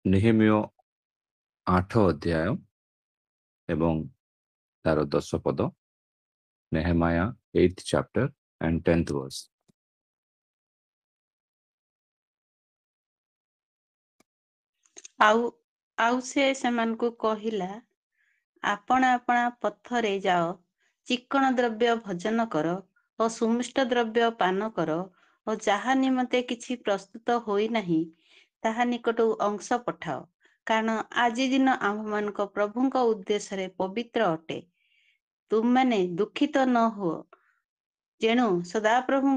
ନେହେମିୟ 8 ଅଧ୍ୟାୟ ଏବଂ ତାର 10 ପଦ। ନେହେମାୟା 8th chapter and 10th verse। ଆଉ ଆଉ ସେ ସେମାନଙ୍କୁ କହିଲା, ଆପଣା ଆପଣା ପଥରେ ଯାଅ, ଚିକ୍କଣ ଦ୍ରବ୍ୟ ଭୋଜନ କର ଓ ସୁମିଷ୍ଟ ଦ୍ରବ୍ୟ ପାନ କର, ଓ ଯାହା ନିମନ୍ତେ କିଛି ପ୍ରସ୍ତୁତ ହୋଇନାହିଁ ତାହା ନିକଟକୁ ଅଂଶ ପଠାଅ, କାରଣ ଆଜି ଦିନ ଆମ୍ଭମାନଙ୍କ ପ୍ରଭୁଙ୍କ ଉଦ୍ଦେଶ୍ୟରେ ପବିତ୍ର ଅଟେ। ତୁମମାନେ ଦୁଃଖିତ ନ ହୁଅ, ଯେଣୁ ସଦାପ୍ରଭୁ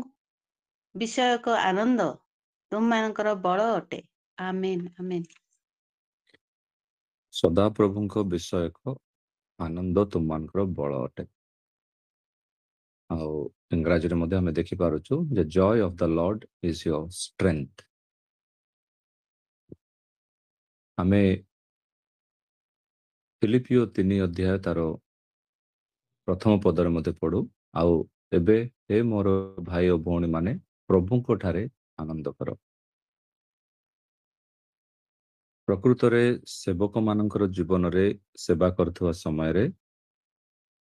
ବିଷୟକ ଆନନ୍ଦ ତୁମମାନଙ୍କର ବଳ ଅଟେ। ଆମେନ୍ ଆମେନ୍। ସଦାପ୍ରଭୁଙ୍କ ବିଷୟକ ଆନନ୍ଦ ତୁମମାନଙ୍କର ବଳ ଅଟେ। ଆଉ ଇଂରାଜୀରେ ମଧ୍ୟ ଆମେ ଦେଖିପାରୁଛୁ ଯେ joy of the Lord is your strength. ଆମେ ଫିଲିପିଓ 3 ଅଧ୍ୟାୟ ତାର ପ୍ରଥମ ପଦରେ ମଧ୍ୟ ପଢୁ। ଆଉ ଏବେ ହେ ମୋର ଭାଇ ଓ ଭଉଣୀ ମାନେ ପ୍ରଭୁଙ୍କ ଠାରେ ଆନନ୍ଦ କର। ପ୍ରକୃତରେ ସେବକମାନଙ୍କର ଜୀବନରେ ସେବା କରୁଥିବା ସମୟରେ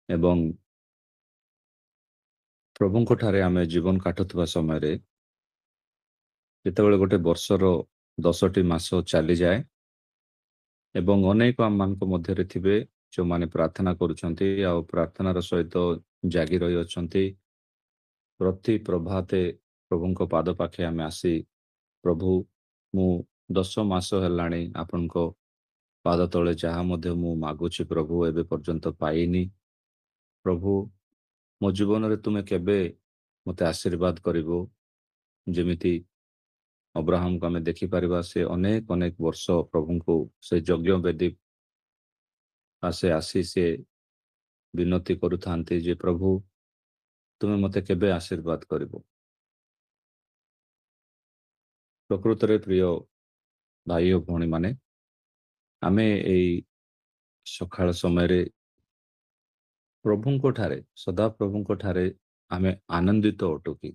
ଏବଂ ପ୍ରଭୁଙ୍କ ଠାରେ ଆମେ ଜୀବନ କାଟୁଥିବା ସମୟରେ ଯେତେବେଳେ ଗୋଟେ ବର୍ଷର 10ଟି ମାସ ଚାଲିଯାଏ ଏବଂ ଅନେକ ଆମମାନଙ୍କ ମଧ୍ୟରେ ଥିବେ ଯେଉଁମାନେ ପ୍ରାର୍ଥନା କରୁଛନ୍ତି ଆଉ ପ୍ରାର୍ଥନାର ସହିତ ଜାଗି ରହିଅଛନ୍ତି। ପ୍ରତି ପ୍ରଭାତେ ପ୍ରଭୁଙ୍କ ପାଦ ପାଖେ ଆମେ ଆସି, ପ୍ରଭୁ ମୁଁ 10 ମାସ ହେଲାଣି ଆପଣଙ୍କ ପାଦ ତଳେ ଯାହା ମଧ୍ୟ ମୁଁ ମାଗୁଛି ପ୍ରଭୁ ଏବେ ପର୍ଯ୍ୟନ୍ତ ପାଇନି। ପ୍ରଭୁ ମୋ ଜୀବନରେ ତୁମେ କେବେ ମୋତେ ଆଶୀର୍ବାଦ କରିବ। ଯେମିତି ଅବ୍ରାହମକୁ ଆମେ ଦେଖିପାରିବା, ସେ ଅନେକ ଅନେକ ବର୍ଷ ପ୍ରଭୁଙ୍କୁ ସେ ଯଜ୍ଞ ବେଦୀ ଆସି ସେ ବିନତି କରୁଥାନ୍ତି ଯେ ପ୍ରଭୁ ତୁମେ ମୋତେ କେବେ ଆଶୀର୍ବାଦ କରିବ। ପ୍ରକୃତରେ ପ୍ରିୟ ଭାଇ ଓ ଭଉଣୀମାନେ, ଆମେ ଏଇ ସକାଳ ସମୟରେ ପ୍ରଭୁଙ୍କ ଠାରେ ସଦାପ୍ରଭୁଙ୍କ ଠାରେ ଆମେ ଆନନ୍ଦିତ ଅଟୁ କି?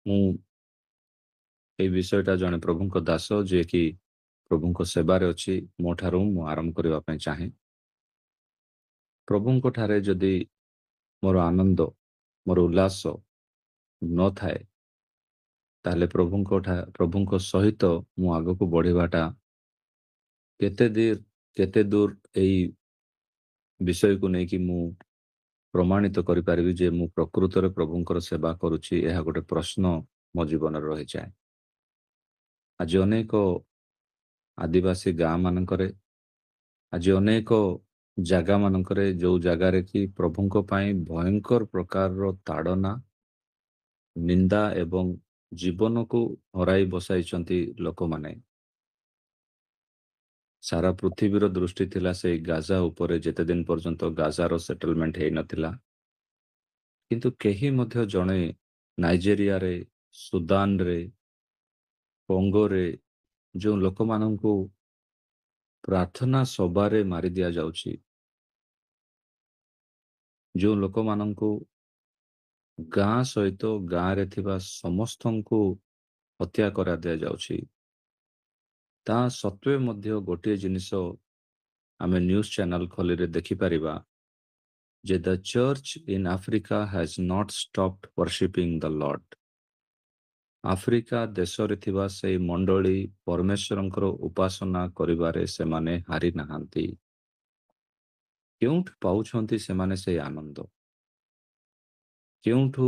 ମୁଁ এই ବିଷୟଟା ଜଣେ ପ୍ରଭୁଙ୍କ ଦାସ ଯିଏକି ପ୍ରଭୁଙ୍କ ସେବାରେ ଅଛି, ମୋ ଠାରୁ ମୁଁ ଆରମ୍ଭ କରିବା ପାଇଁ ଚାହେଁ। ପ୍ରଭୁଙ୍କ ଠାରେ ଯଦି ମୋର ଆନନ୍ଦ, ମୋର ଉଲ୍ଲାସ ନଥାଏ, ତାହେଲେ ପ୍ରଭୁଙ୍କ ସହିତ ମୁଁ ଆଗକୁ ବଢ଼ିବାଟା କେତେ ଦୂର ଏଇ ବିଷୟକୁ ନେଇକି ମୁଁ ପ୍ରମାଣିତ କରିପାରିବି ଯେ ମୁଁ ପ୍ରକୃତରେ ପ୍ରଭୁଙ୍କର ସେବା କରୁଛି, ଏହା ଗୋଟେ ପ୍ରଶ୍ନ ମୋ ଜୀବନରେ ରହିଯାଏ। ଆଜି ଅନେକ ଆଦିବାସୀ ଗାଁ ମାନଙ୍କରେ, ଆଜି ଅନେକ ଜାଗା ମାନଙ୍କରେ ଯେଉଁ ଜାଗାରେ କି ପ୍ରଭୁଙ୍କ ପାଇଁ ଭୟଙ୍କର ପ୍ରକାରର ତାଡ଼ନା, ନିନ୍ଦା ଏବଂ ଜୀବନକୁ ହରାଇ ବସାଇଛନ୍ତି ଲୋକମାନେ। ସାରା ପୃଥିବୀର ଦୃଷ୍ଟି ଥିଲା ସେଇ ଗାଜା ଉପରେ ଯେତେ ଦିନ ପର୍ଯ୍ୟନ୍ତ ଗାଜାର ସେଟଲମେଣ୍ଟ ହେଇନଥିଲା। କିନ୍ତୁ କେହି ମଧ୍ୟ ଜଣେ ନାଇଜେରିଆରେ, ସୁଦାନରେ, କଙ୍ଗୋରେ ଯେଉଁ ଲୋକମାନଙ୍କୁ ପ୍ରାର୍ଥନା ସଭାରେ ମାରି ଦିଆଯାଉଛି, ଯେଉଁ ଲୋକମାନଙ୍କୁ ଗାଁ ସହିତ ଗାଁରେ ଥିବା ସମସ୍ତଙ୍କୁ ହତ୍ୟା କରା ଦିଆଯାଉଛି, ତା ସତ୍ତ୍ୱେ ମଧ୍ୟ ଗୋଟିଏ ଜିନିଷ ଆମେ ନ୍ୟୁଜ୍ ଚ୍ୟାନେଲ ଖୋଲିରେ ଦେଖିପାରିବା ଯେ the church in Africa has not stopped worshipping the Lord. Africa ଦେଶରେ ଥିବା ସେହି ମଣ୍ଡଳୀ ପରମେଶ୍ୱରଙ୍କର ଉପାସନା କରିବାରେ ସେମାନେ ହାରି ନାହାନ୍ତି। କେଉଁଠୁ ପାଉଛନ୍ତି ସେମାନେ ସେହି ଆନନ୍ଦ? କେଉଁଠୁ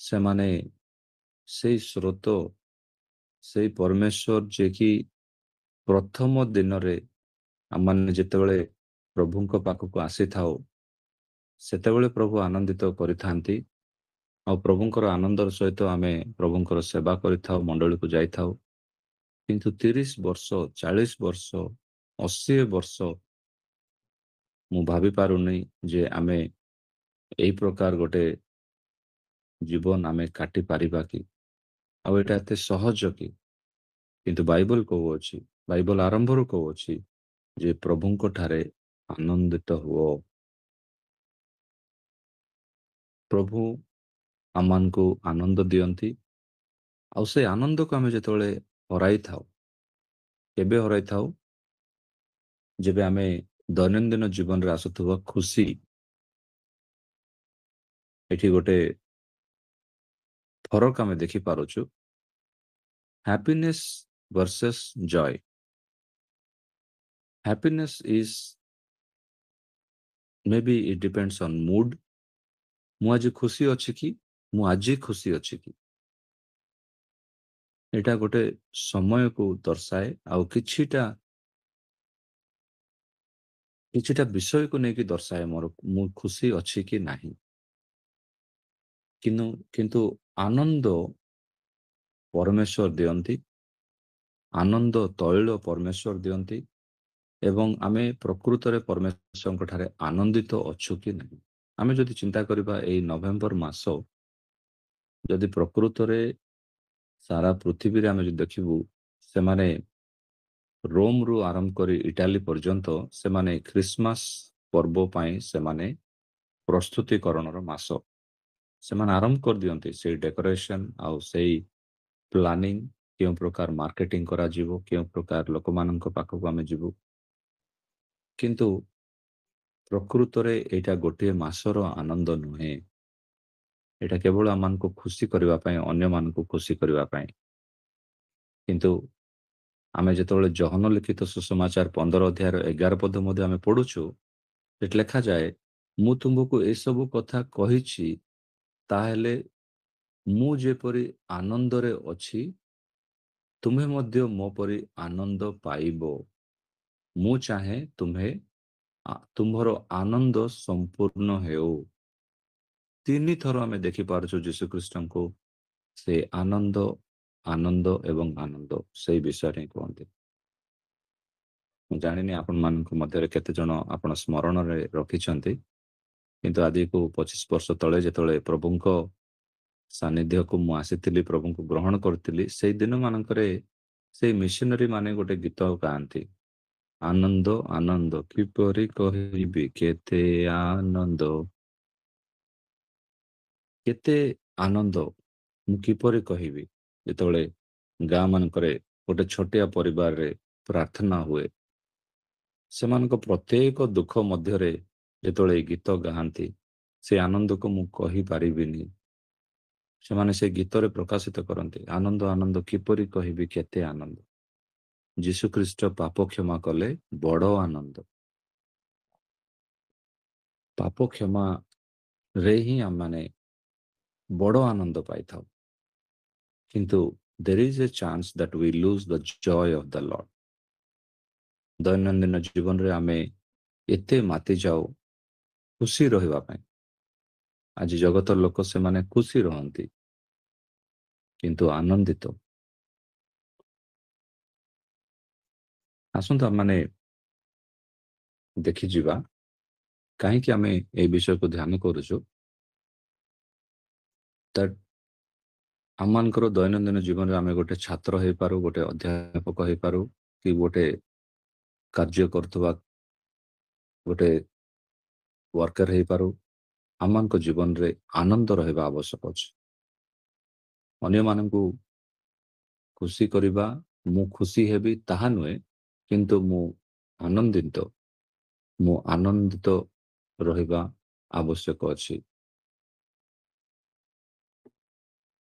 ସେମାନେ ସେଇ ସ୍ରୋତ, ସେଇ ପରମେଶ୍ୱର ଯିଏକି ପ୍ରଥମ ଦିନରେ ଆମମାନେ ଯେତେବେଳେ ପ୍ରଭୁଙ୍କ ପାଖକୁ ଆସିଥାଉ ସେତେବେଳେ ପ୍ରଭୁ ଆନନ୍ଦିତ କରିଥାନ୍ତି, ଆଉ ପ୍ରଭୁଙ୍କର ଆନନ୍ଦର ସହିତ ଆମେ ପ୍ରଭୁଙ୍କର ସେବା କରିଥାଉ, ମଣ୍ଡଳୀକୁ ଯାଇଥାଉ। କିନ୍ତୁ 30 ବର୍ଷ, 40 ବର୍ଷ, 80 ବର୍ଷ ମୁଁ ଭାବିପାରୁନି ଯେ ଆମେ ଏଇ ପ୍ରକାର ଗୋଟେ ଜୀବନ ଆମେ କାଟି ପାରିବା କି? ଆଉ ଏଇଟା ଏତେ ସହଜ କି? କିନ୍ତୁ ବାଇବଲ କହୁଅଛି, ବାଇବଲ ଆରମ୍ଭରୁ କହୁଅଛି ଯେ ପ୍ରଭୁଙ୍କ ଠାରେ ଆନନ୍ଦିତ ହୁଅ। ପ୍ରଭୁ ଆମମାନଙ୍କୁ ଆନନ୍ଦ ଦିଅନ୍ତି, ଆଉ ସେ ଆନନ୍ଦକୁ ଆମେ ଯେତେବେଳେ ହରାଇଥାଉ, କେବେ ହରାଇଥାଉ? ଯେବେ ଆମେ ଦୈନନ୍ଦିନ ଜୀବନରେ ଆସୁଥିବା ଖୁସି, ଏଠି ଗୋଟେ ଫରକ ଆମେ ଦେଖିପାରୁଛୁ, happiness versus joy. Happiness is maybe it depends on mood. ମୁଁ ଆଜି ଖୁସି ଅଛି କି? ମୁଁ ଆଜି ଖୁସି ଅଛି କି? ଏଇଟା ଗୋଟେ ସମୟକୁ ଦର୍ଶାଏ, ଆଉ କିଛିଟା ବିଷୟକୁ ନେଇକି ଦର୍ଶାଏ ମୋର ମୁଁ ଖୁସି ଅଛି କି ନାହିଁ। କିନ୍ତୁ ଆନନ୍ଦ ପରମେଶ୍ୱର ଦିଅନ୍ତି, ଆନନ୍ଦ ତୈଳ ପରମେଶ୍ୱର ଦିଅନ୍ତି, ଏବଂ ଆମେ ପ୍ରକୃତରେ ପରମେଶ୍ୱରଙ୍କ ଠାରେ ଆନନ୍ଦିତ ଅଛୁ କି ନାହିଁ। ଆମେ ଯଦି ଚିନ୍ତା କରିବା ଏଇ ନଭେମ୍ବର ମାସ, ଯଦି ପ୍ରକୃତରେ ସାରା ପୃଥିବୀରେ ଆମେ ଯଦି ଦେଖିବୁ, ସେମାନେ ରୋମରୁ ଆରମ୍ଭ କରି ଇଟାଲୀ ପର୍ଯ୍ୟନ୍ତ ସେମାନେ ଖ୍ରୀଷ୍ଟମାସ ପର୍ବ ପାଇଁ ସେମାନେ ପ୍ରସ୍ତୁତିକରଣର ମାସ ସେମାନେ ଆରମ୍ଭ କରିଦିଅନ୍ତି। ସେଇ ଡେକୋରେସନ ଆଉ ସେଇ ପ୍ଲାନିଂ, କେଉଁ ପ୍ରକାର ମାର୍କେଟିଂ କରାଯିବ, କେଉଁ ପ୍ରକାର ଲୋକମାନଙ୍କ ପାଖକୁ ଆମେ ଯିବୁ। କିନ୍ତୁ ପ୍ରକୃତରେ ଏଇଟା ଗୋଟିଏ ମାସର ଆନନ୍ଦ ନୁହେଁ। ଏଇଟା କେବଳ ଆମମାନଙ୍କୁ ଖୁସି କରିବା ପାଇଁ, ଅନ୍ୟମାନଙ୍କୁ ଖୁସି କରିବା ପାଇଁ। କିନ୍ତୁ ଆମେ ଯେତେବେଳେ ଜହନ ଲିଖିତ ସୁସମାଚାର 15 ଅଧ୍ୟାୟର 11 ପଦ ମଧ୍ୟ ଆମେ ପଢୁଛୁ, ସେଠି ଲେଖାଯାଏ, ମୁଁ ତୁମକୁ ଏସବୁ କଥା କହିଛି, ତାହେଲେ ମୁଁ ଯେପରି ଆନନ୍ଦରେ ଅଛି, ତୁମେ ମଧ୍ୟ ମୋ ପରି ଆନନ୍ଦ ପାଇବ। ମୁଁ ଚାହେଁ ତୁମ୍ଭର ଆନନ୍ଦ ସମ୍ପୂର୍ଣ୍ଣ ହେଉ। 3 ଥର ଆମେ ଦେଖିପାରୁଛୁ ଯୀଶୁଖ୍ରୀଷ୍ଟଙ୍କୁ ସେ ଆନନ୍ଦ, ଆନନ୍ଦ ଏବଂ ଆନନ୍ଦ ସେଇ ବିଷୟରେ ହିଁ କୁହନ୍ତି। ମୁଁ ଜାଣିନି ଆପଣମାନଙ୍କ ମଧ୍ୟରେ କେତେ ଜଣ ଆପଣ ସ୍ମରଣରେ ରଖିଛନ୍ତି, କିନ୍ତୁ ଆଜିକୁ 25 ବର୍ଷ ତଳେ ଯେତେବେଳେ ପ୍ରଭୁଙ୍କ ସାନ୍ନିଧ୍ୟକୁ ମୁଁ ଆସିଥିଲି, ପ୍ରଭୁଙ୍କୁ ଗ୍ରହଣ କରିଥିଲି, ସେଇ ଦିନ ମାନଙ୍କରେ ସେଇ ମିଶନାରୀ ମାନେ ଗୋଟେ ଗୀତ ଗାଆନ୍ତି, ଆନନ୍ଦ ଆନନ୍ଦ କିପରି କହିବି କେତେ ଆନନ୍ଦ, କେତେ ଆନନ୍ଦ ମୁଁ କିପରି କହିବି। ଯେତେବେଳେ ଗାଁ ମାନଙ୍କରେ ଗୋଟେ ଛୋଟିଆ ପରିବାରରେ ପ୍ରାର୍ଥନା ହୁଏ, ସେମାନଙ୍କ ପ୍ରତ୍ୟେକ ଦୁଃଖ ମଧ୍ୟରେ ଯେତେବେଳେ ଏ ଗୀତ ଗାଆନ୍ତି, ସେ ଆନନ୍ଦକୁ ମୁଁ କହିପାରିବିନି। ସେମାନେ ସେ ଗୀତରେ ପ୍ରକାଶିତ କରନ୍ତି, ଆନନ୍ଦ ଆନନ୍ଦ କିପରି କହିବି କେତେ ଆନନ୍ଦ। ଯୀଶୁଖ୍ରୀଷ୍ଟ ପାପ କ୍ଷମା କଲେ, ବଡ଼ ଆନନ୍ଦ। ପାପ କ୍ଷମାରେ ହିଁ ଆମମାନେ ବଡ଼ ଆନନ୍ଦ ପାଇଥାଉ। କିନ୍ତୁ there is a chance that we lose the joy of the Lord. ଦୈନନ୍ଦିନ ଜୀବନରେ ଆମେ ଏତେ ମାତି ଯାଉ ଖୁସି ରହିବା ପାଇଁ। ଆଜି ଜଗତର ଲୋକ ସେମାନେ ଖୁସି ରହନ୍ତି, କିନ୍ତୁ ଆନନ୍ଦିତ। ଆସନ୍ତୁ ଆମମାନେ ଦେଖିଯିବା କାହିଁକି ଆମେ এই ବିଷୟକୁ ଧ୍ୟାନ କରୁଛୁ। ଆମମାନଙ୍କର ଦୈନନ୍ଦିନ ଜୀବନରେ ଆମେ ଗୋଟେ ଛାତ୍ର ହେଇପାରୁ, ଗୋଟେ ଅଧ୍ୟାପକ ହେଇପାରୁ, କି ଗୋଟେ କାର୍ଯ୍ୟ କରୁଥିବା ଗୋଟେ ୱାର୍କର ହେଇପାରୁ। ଆମମାନଙ୍କ ଜୀବନରେ ଆନନ୍ଦ ରହିବା ଆବଶ୍ୟକ ଅଛି। ଅନ୍ୟମାନଙ୍କୁ ଖୁସି କରିବା, ମୁଁ ଖୁସି ହେବି ତାହା ନୁହେଁ, କିନ୍ତୁ ମୁଁ ଆନନ୍ଦିତ ରହିବା ଆବଶ୍ୟକ ଅଛି।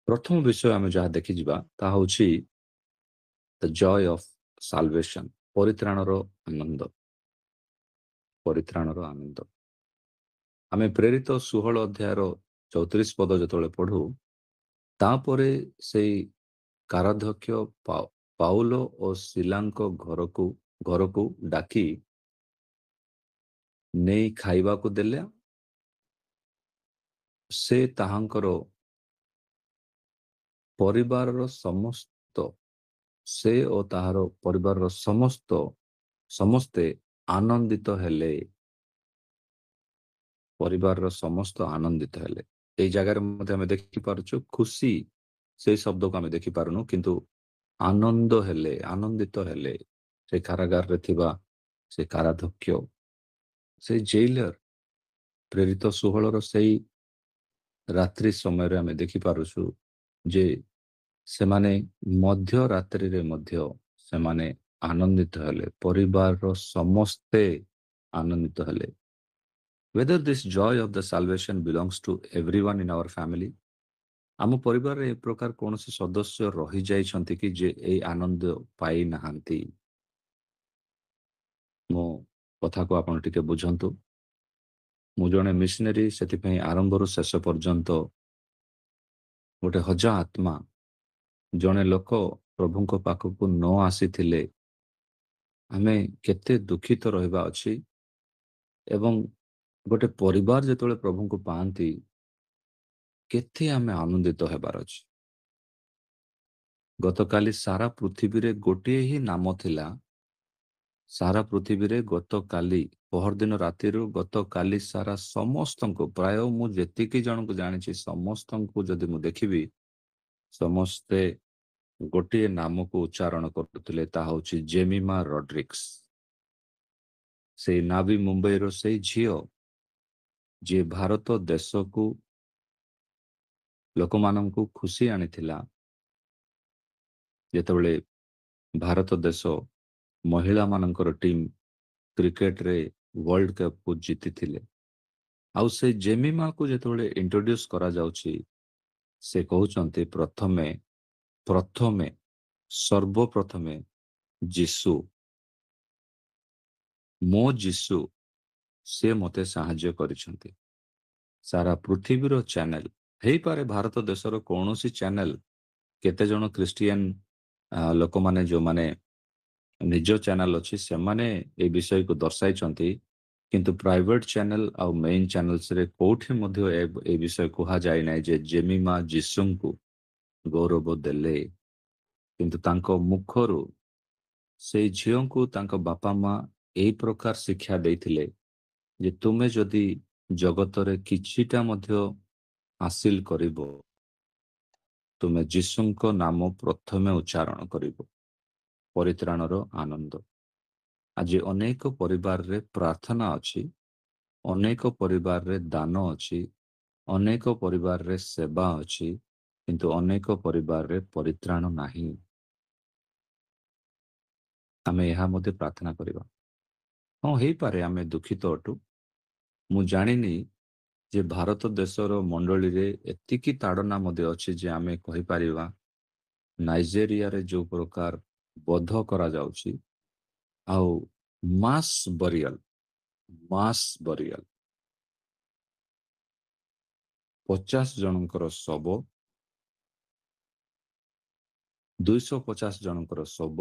ପ୍ରଥମ ବିଷୟ ଆମେ ଯାହା ଦେଖିଯିବା ତାହା ହେଉଛି ଦ ଜୟ ଅଫ୍ ସାଲଭେସନ, ପରିତ୍ରାଣର ଆନନ୍ଦ। ପରିତ୍ରାଣର ଆନନ୍ଦ ଆମେ ପ୍ରେରିତ 16 ଅଧ୍ୟାୟର 34 ପଦ ଯେତେବେଳେ ପଢୁ, ତାପରେ ସେଇ କାରାଧ୍ୟକ୍ଷ ପାଉଲ ଓ ଶିଲାଙ୍କ ଘରକୁ ଡାକି ନେଇ ଖାଇବାକୁ ଦେଲେ। ସେ ତାହାଙ୍କର ପରିବାରର ସେ ଓ ତାହାର ପରିବାରର ସମସ୍ତେ ଆନନ୍ଦିତ ହେଲେ। ପରିବାରର ସମସ୍ତ ଆନନ୍ଦିତ ହେଲେ। ଏଇ ଜାଗାରେ ମଧ୍ୟ ଆମେ ଦେଖିପାରୁଛୁ ଖୁସି, ସେଇ ଶବ୍ଦକୁ ଆମେ ଦେଖିପାରୁନୁ, କିନ୍ତୁ ଆନନ୍ଦିତ ହେଲେ। ସେ କାରାଗାରରେ ଥିବା ସେ କାରାଧ୍ୟକ୍ଷ, ସେଇ ଜେଲର, ପ୍ରେରିତ 16ର ସେଇ ରାତ୍ରି ସମୟରେ ଆମେ ଦେଖିପାରୁଛୁ ଯେ ସେମାନେ ମଧ୍ୟ ରାତ୍ରିରେ ମଧ୍ୟ ସେମାନେ ଆନନ୍ଦିତ ହେଲେ, ପରିବାରର ସମସ୍ତେ ଆନନ୍ଦିତ ହେଲେ। Whether this joy of the salvation belongs to everyone in our family, ଆମ ପରିବାରରେ ଏ ପ୍ରକାର କୌଣସି ସଦସ୍ୟ ରହିଯାଇଛନ୍ତି କି ଯେ ଏଇ ଆନନ୍ଦ ପାଇନାହାନ୍ତି। ମୋ କଥାକୁ ଆପଣ ଟିକେ ବୁଝନ୍ତୁ। ମୁଁ ଜଣେ ମିଶନାରୀ, ସେଥିପାଇଁ ଆରମ୍ଭରୁ ଶେଷ ପର୍ଯ୍ୟନ୍ତ ଗୋଟେ ହଜା ଆତ୍ମା, ଜଣେ ଲୋକ ପ୍ରଭୁଙ୍କ ପାଖକୁ ନ ଆସିଥିଲେ ଆମେ କେତେ ଦୁଃଖିତ ରହିବା ଅଛି, ଏବଂ ଗୋଟେ ପରିବାର ଯେତେବେଳେ ପ୍ରଭୁଙ୍କୁ ପାଆନ୍ତି କେତେ ଆମେ ଆନନ୍ଦିତ ହେବାର ଅଛି। ଗତକାଲି ସାରା ପୃଥିବୀରେ ଗୋଟିଏ ହିଁ ନାମ ଥିଲା। ସାରା ପୃଥିବୀରେ ଗତକାଲି, ପହରଦିନ ରାତିରୁ ଗତକାଲି ସାରା ସମସ୍ତଙ୍କୁ, ପ୍ରାୟ ମୁଁ ଯେତିକି ଜଣଙ୍କୁ ଜାଣିଛି ସମସ୍ତଙ୍କୁ ଯଦି ମୁଁ ଦେଖିବି, ସମସ୍ତେ ଗୋଟିଏ ନାମକୁ ଉଚ୍ଚାରଣ କରୁଥିଲେ, ତାହା ହେଉଛି ଜେମିମା ରଡ୍ରିକ୍ସ। ସେଇ ନାଭି ମୁମ୍ବାଇର ସେଇ ଝିଅ ଯିଏ ଭାରତ ଦେଶକୁ, ଲୋକମାନଙ୍କୁ ଖୁସି ଆଣିଥିଲା ଯେତେବେଳେ ଭାରତ ଦେଶ ମହିଳାମାନଙ୍କର ଟିମ୍ କ୍ରିକେଟରେ ୱାର୍ଲଡ କପକୁ ଜିତିଥିଲେ। ଆଉ ସେଇ ଜେମିମାକୁ ଯେତେବେଳେ ଇଣ୍ଟ୍ରୋଡ୍ୟୁସ କରାଯାଉଛି, ସେ କହୁଛନ୍ତି ପ୍ରଥମେ ପ୍ରଥମେ ସର୍ବପ୍ରଥମେ ଯୀଶୁ, ମୋ ଯୀଶୁ, ସେ ମୋତେ ସାହାଯ୍ୟ କରିଛନ୍ତି। ସାରା ପୃଥିବୀର ଚ୍ୟାନେଲ, ହେଇପାରେ ଭାରତ ଦେଶର କୌଣସି ଚ୍ୟାନେଲ, କେତେଜଣ ଖ୍ରୀଷ୍ଟିଆନ ଲୋକମାନେ ଯୋଉମାନେ ନିଜ ଚ୍ୟାନେଲ ଅଛି ସେମାନେ ଏ ବିଷୟକୁ ଦର୍ଶାଇଛନ୍ତି, କିନ୍ତୁ ପ୍ରାଇଭେଟ ଚ୍ୟାନେଲ ଆଉ ମେଇନ୍ ଚ୍ୟାନେଲ୍ସରେ କୋଉଠି ମଧ୍ୟ ଏ ବିଷୟ କୁହାଯାଇ ନାହିଁ ଯେ ଜେମିମା ଯୀଶୁଙ୍କୁ ଗୌରବ ଦେଲେ। କିନ୍ତୁ ତାଙ୍କ ମୁଖରୁ ସେଇ ଝିଅଙ୍କୁ ତାଙ୍କ ବାପା ମା ଏଇ ପ୍ରକାର ଶିକ୍ଷା ଦେଇଥିଲେ ଯେ ତୁମେ ଯଦି ଜଗତରେ କିଛିଟା ମଧ୍ୟ ହାସିଲ କରିବ, ତୁମେ ଯୀଶୁଙ୍କ ନାମ ପ୍ରଥମେ ଉଚ୍ଚାରଣ କରିବ, ପରିତ୍ରାଣର ଆନନ୍ଦ। ଆଜି ଅନେକ ପରିବାରରେ ପ୍ରାର୍ଥନା ଅଛି, ଅନେକ ପରିବାରରେ ଦାନ ଅଛି, ଅନେକ ପରିବାରରେ ସେବା ଅଛି, କିନ୍ତୁ ଅନେକ ପରିବାରରେ ପରିତ୍ରାଣ ନାହିଁ। ଆମେ ଏହା ମଧ୍ୟ ପ୍ରାର୍ଥନା କରିବା। ହଁ, ହେଇପାରେ ଆମେ ଦୁଃଖିତ ଅଟୁ। ମୁଁ ଜାଣିନି ଯେ ଭାରତ ଦେଶର ମଣ୍ଡଳୀରେ ଏତିକି ତାଡ଼ନା ମଧ୍ୟ ଅଛି ଯେ ଆମେ କହିପାରିବା ନାଇଜେରିଆରେ ଯୋଉ ପ୍ରକାର ବଧ କରାଯାଉଛି, ଆଉ ମାସ୍ ବରିଆଲ 50 ଜଣଙ୍କର ଶବ, 250 ଜଣଙ୍କର ଶବ,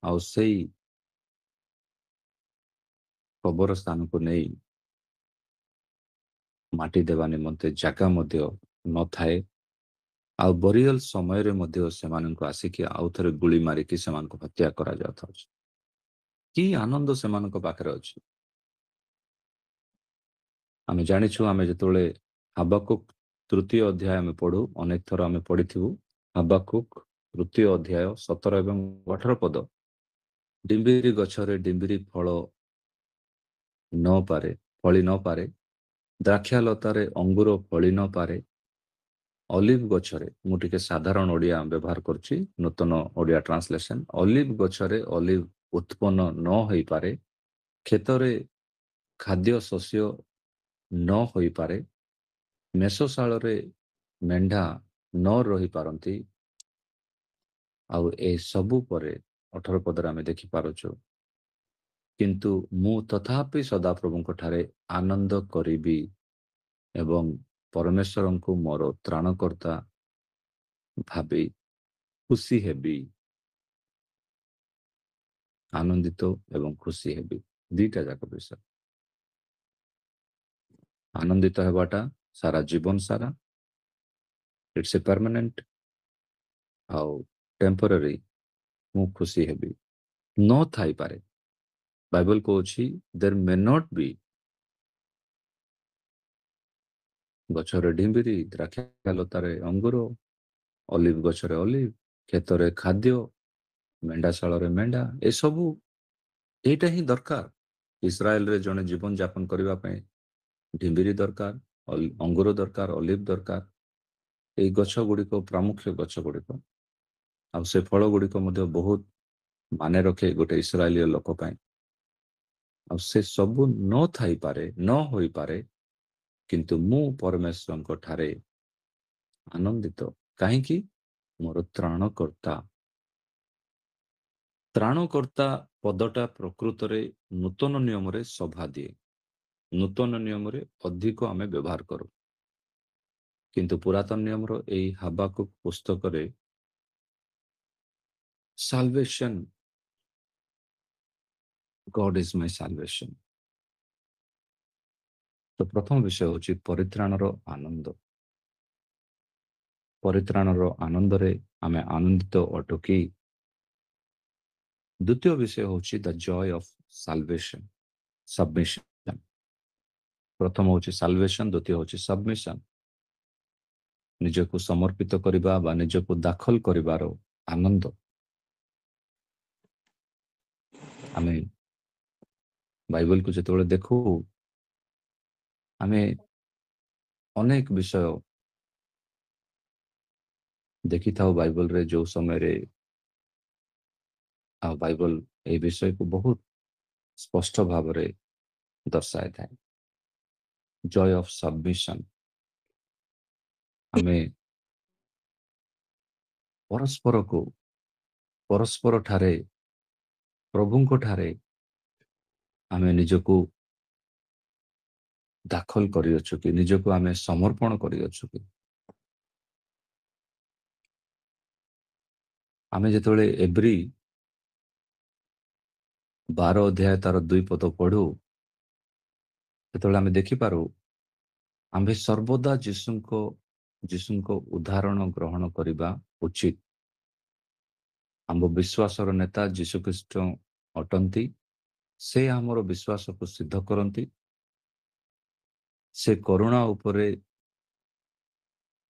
ଆଉ ସେଇ କବରସ୍ଥାନକୁ ନେଇ ମାଟି ଦେବା ନିମନ୍ତେ ଜାଗା ମଧ୍ୟ ନଥାଏ, ଆଉ ବରିଆଲ ସମୟରେ ମଧ୍ୟ ସେମାନଙ୍କୁ ଆସିକି ଆଉ ଥରେ ଗୁଳି ମାରିକି ସେମାନଙ୍କୁ ହତ୍ୟା କରାଯାଉଥାଉଛି। କି ଆନନ୍ଦ ସେମାନଙ୍କ ପାଖରେ ଅଛି। ଆମେ ଜାଣିଛୁ, ଆମେ ଯେତେବେଳେ ହାବାକୁକ୍ 3ୟ ଅଧ୍ୟାୟ ଆମେ ପଢୁ, ଅନେକ ଥର ଆମେ ପଢିଥିବୁ ହାବାକୁକ୍ 3ୟ ଅଧ୍ୟାୟ 17 ଏବଂ 18 ପଦ। ଡିମ୍ବିରି ଗଛରେ ଡିମ୍ବିରି ଫଳି ନପାରେ, ଦ୍ରାକ୍ଷାଲତାରେ ଅଙ୍ଗୁର ଫଳି ନପାରେ, ଅଲିଭ ଗଛରେ, ମୁଁ ଟିକେ ସାଧାରଣ ଓଡ଼ିଆ ବ୍ୟବହାର କରୁଛି, ନୂତନ ଓଡ଼ିଆ ଟ୍ରାନ୍ସଲେସନ, ଅଲିଭ ଗଛରେ ଅଲିଭ ଉତ୍ପନ୍ନ ନ ହୋଇପାରେ, କ୍ଷେତରେ ଖାଦ୍ୟ ଶସ୍ୟ ନ ହୋଇପାରେ, ମେଷଶାଳରେ ମେଣ୍ଢା ନ ରହିପାରନ୍ତି। ଆଉ ଏ ସବୁ ପରେ 18 ପଦରେ ଆମେ ଦେଖିପାରୁଛୁ, କିନ୍ତୁ ମୁଁ ତଥାପି ସଦାପ୍ରଭୁଙ୍କ ଠାରେ ଆନନ୍ଦ କରିବି ଏବଂ ପରମେଶ୍ୱରଙ୍କୁ ମୋର ତ୍ରାଣକର୍ତ୍ତା ଭାବି ଖୁସି ହେବି। ଆନନ୍ଦିତ ଏବଂ ଖୁସି ହେବି, ଦିଟା ଯାକ ବିଷୟ। ଆନନ୍ଦିତ ହେବାଟା ସାରା ଜୀବନ ସାରା, ଇଟ୍ସ ଏ ପରମାନେଣ୍ଟ, ଆଉ ଟେମ୍ପୋରାରୀ ମୁଁ ଖୁସି ହେବି ନ ଥାଇପାରେ। ବାଇବଲ କହୁଛି ଦେର୍ ମେ ନଟ୍ ବି, ଗଛରେ ଡିମ୍ବିରି, ଦ୍ରାକ୍ଷାଲତାରେ ଅଙ୍ଗୁର, ଅଲିଭ ଗଛରେ ଅଲିଭ, କ୍ଷେତରେ ଖାଦ୍ୟ, ମେଣ୍ଢାଶାଳରେ ମେଣ୍ଢା, ଏସବୁ ଏଇଟା ହିଁ ଦରକାର। ଇସ୍ରାଏଲରେ ଜଣେ ଜୀବନ ଯାପନ କରିବା ପାଇଁ ଡିମ୍ବିରି ଦରକାର, ଅଙ୍ଗୁର ଦରକାର, ଅଲିଭ ଦରକାର। ଏଇ ଗଛ ଗୁଡ଼ିକ ପ୍ରାମୁଖ୍ୟ ଗଛ ଗୁଡ଼ିକ, ଆଉ ସେ ଫଳ ଗୁଡ଼ିକ ମଧ୍ୟ ବହୁତ ମାନେ ରଖେ ଗୋଟେ ଇସ୍ରାଏଲୀୟ ଲୋକ ପାଇଁ। ଆଉ ସେ ସବୁ ନଥାଇପାରେ, ନ ହୋଇପାରେ, କିନ୍ତୁ ମୁଁ ପରମେଶ୍ୱରଙ୍କ ଠାରେ ଆନନ୍ଦିତ। କାହିଁକି? ମୋର ତ୍ରାଣକର୍ତ୍ତା। ତ୍ରାଣକର୍ତ୍ତା ପଦଟା ପ୍ରକୃତରେ ନୂତନ ନିୟମରେ ଶୋଭା ଦିଏ। ନୂତନ ନିୟମରେ ଅଧିକ ଆମେ ବ୍ୟବହାର କରୁ, କିନ୍ତୁ ପୁରାତନ ନିୟମର ଏହି ହାବାକୁକ ପୁସ୍ତକରେ ସାଲଭେସନ, ଗଡ୍ ଇଜ ମାଇ ସାଲଭେସନ। ତ ପ୍ରଥମ ବିଷୟ ହେଉଛି ପରିତ୍ରାଣର ଆନନ୍ଦ। ପରିତ୍ରାଣର ଆନନ୍ଦରେ ଆମେ ଆନନ୍ଦିତ ଅଟୁ କି? ଦ୍ୱିତୀୟ ବିଷୟ ହେଉଛି ଦ ଜୟ ଅଫ ସାଲଭେସନ, ସବମିଶନ। ପ୍ରଥମ ହେଉଛି ସାଲଭେସନ, ଦ୍ୱିତୀୟ ହେଉଛି ସବମିଶନ। ନିଜକୁ ସମର୍ପିତ କରିବା ବା ନିଜକୁ ଦାଖଲ କରିବାର ଆନନ୍ଦ। ଆମେ ବାଇବଲକୁ ଯେତେବେଳେ ଦେଖୁ, ଆମେ ଅନେକ ବିଷୟ ଦେଖିଥାଉ ବାଇବଲରେ, ଯେଉଁ ସମୟରେ ଆଉ ବାଇବଲ ଏହି ବିଷୟକୁ ବହୁତ ସ୍ପଷ୍ଟ ଭାବରେ ଦର୍ଶାଇଥାଏ। ଜୟ ଅଫ ସବମିଶନ। ଆମେ ପରସ୍ପର ଠାରେ, ପ୍ରଭୁଙ୍କ ଠାରେ ଆମେ ନିଜକୁ ଦାଖଲ କରିଅଛୁ କି, ନିଜକୁ ଆମେ ସମର୍ପଣ କରିଅଛୁ କି? ଆମେ ଯେତେବେଳେ ଏବ୍ରୀ 12 ଅଧ୍ୟାୟ ତାର 2 ପଦ ପଢୁ, ସେତେବେଳେ ଆମେ ଦେଖିପାରୁ ଆମ୍ଭେ ସର୍ବଦା ଯୀଶୁଙ୍କ ଉଦାହରଣ ଗ୍ରହଣ କରିବା ଉଚିତ। ଆମ ବିଶ୍ୱାସର ନେତା ଯୀଶୁଖ୍ରୀଷ୍ଟ ଅଟନ୍ତି। ସେ ଆମର ବିଶ୍ୱାସକୁ ସିଦ୍ଧ କରନ୍ତି। ସେ କରୁଣା ଉପରେ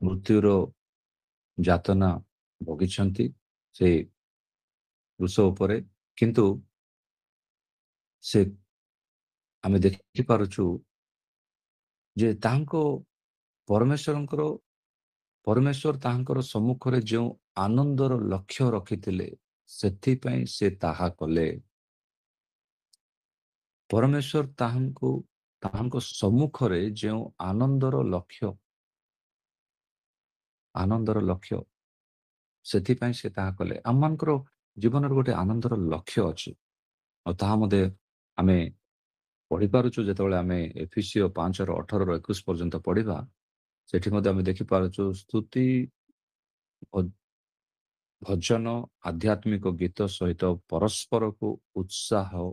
ମୃତ୍ୟୁର ଯାତନା ଭୋଗିଛନ୍ତି, ସେ କ୍ରୁଶ ଉପରେ। କିନ୍ତୁ ସେ ଆମେ ଦେଖିପାରୁଛୁ ଯେ ପରମେଶ୍ୱର ତାହାଙ୍କର ସମ୍ମୁଖରେ ଯେଉଁ ଆନନ୍ଦର ଲକ୍ଷ୍ୟ ରଖିଥିଲେ, ସେଥିପାଇଁ ସେ ତାହା କଲେ। ପରମେଶ୍ୱର ତାହାଙ୍କ ସମ୍ମୁଖରେ ଯେଉଁ ଆନନ୍ଦର ଲକ୍ଷ୍ୟ, ସେଥିପାଇଁ ସେ ତାହା କଲେ। ଆମମାନଙ୍କର ଜୀବନରେ ଗୋଟେ ଆନନ୍ଦର ଲକ୍ଷ୍ୟ ଅଛି, ଆଉ ତାହା ମଧ୍ୟ ଆମେ ପଢିପାରୁଛୁ। ଯେତେବେଳେ ଆମେ ଏଫେସୀୟ 5:18-21 ପର୍ଯ୍ୟନ୍ତ ପଢିବା, ସେଠି ମଧ୍ୟ ଆମେ ଦେଖିପାରୁଛୁ ସ୍ତୁତି, ଭଜନ, ଆଧ୍ୟାତ୍ମିକ ଗୀତ ସହିତ ପରସ୍ପରକୁ ଉତ୍ସାହିତ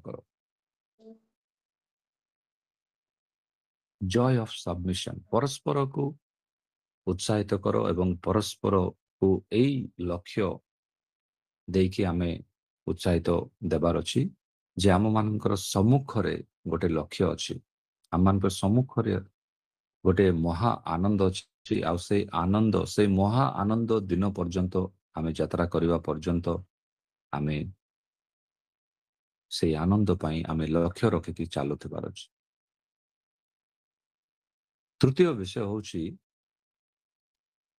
କର। ଜୟ ଅଫ ସବମିଶନ। ପରସ୍ପରକୁ ଉତ୍ସାହିତ କର ଏବଂ ପରସ୍ପରକୁ ଏଇ ଲକ୍ଷ୍ୟ ଦେଇକି ଆମେ ଉତ୍ସାହିତ ଦେବାର ଅଛି ଯେ ଆମମାନଙ୍କର ସମ୍ମୁଖରେ ଗୋଟେ ଲକ୍ଷ୍ୟ ଅଛି। ଆମମାନଙ୍କର ସମ୍ମୁଖରେ ଗୋଟେ ମହା ଆନନ୍ଦ ଅଛି, ଆଉ ସେଇ ମହା ଆନନ୍ଦ ଦିନ ପର୍ଯ୍ୟନ୍ତ, ଆମେ ଯାତ୍ରା କରିବା ପର୍ଯ୍ୟନ୍ତ, ଆମେ ସେଇ ଆନନ୍ଦ ପାଇଁ ଆମେ ଲକ୍ଷ୍ୟ ରଖିକି ଚାଲୁଥିବାର ଅଛି। ତୃତୀୟ ବିଷୟ ହେଉଛି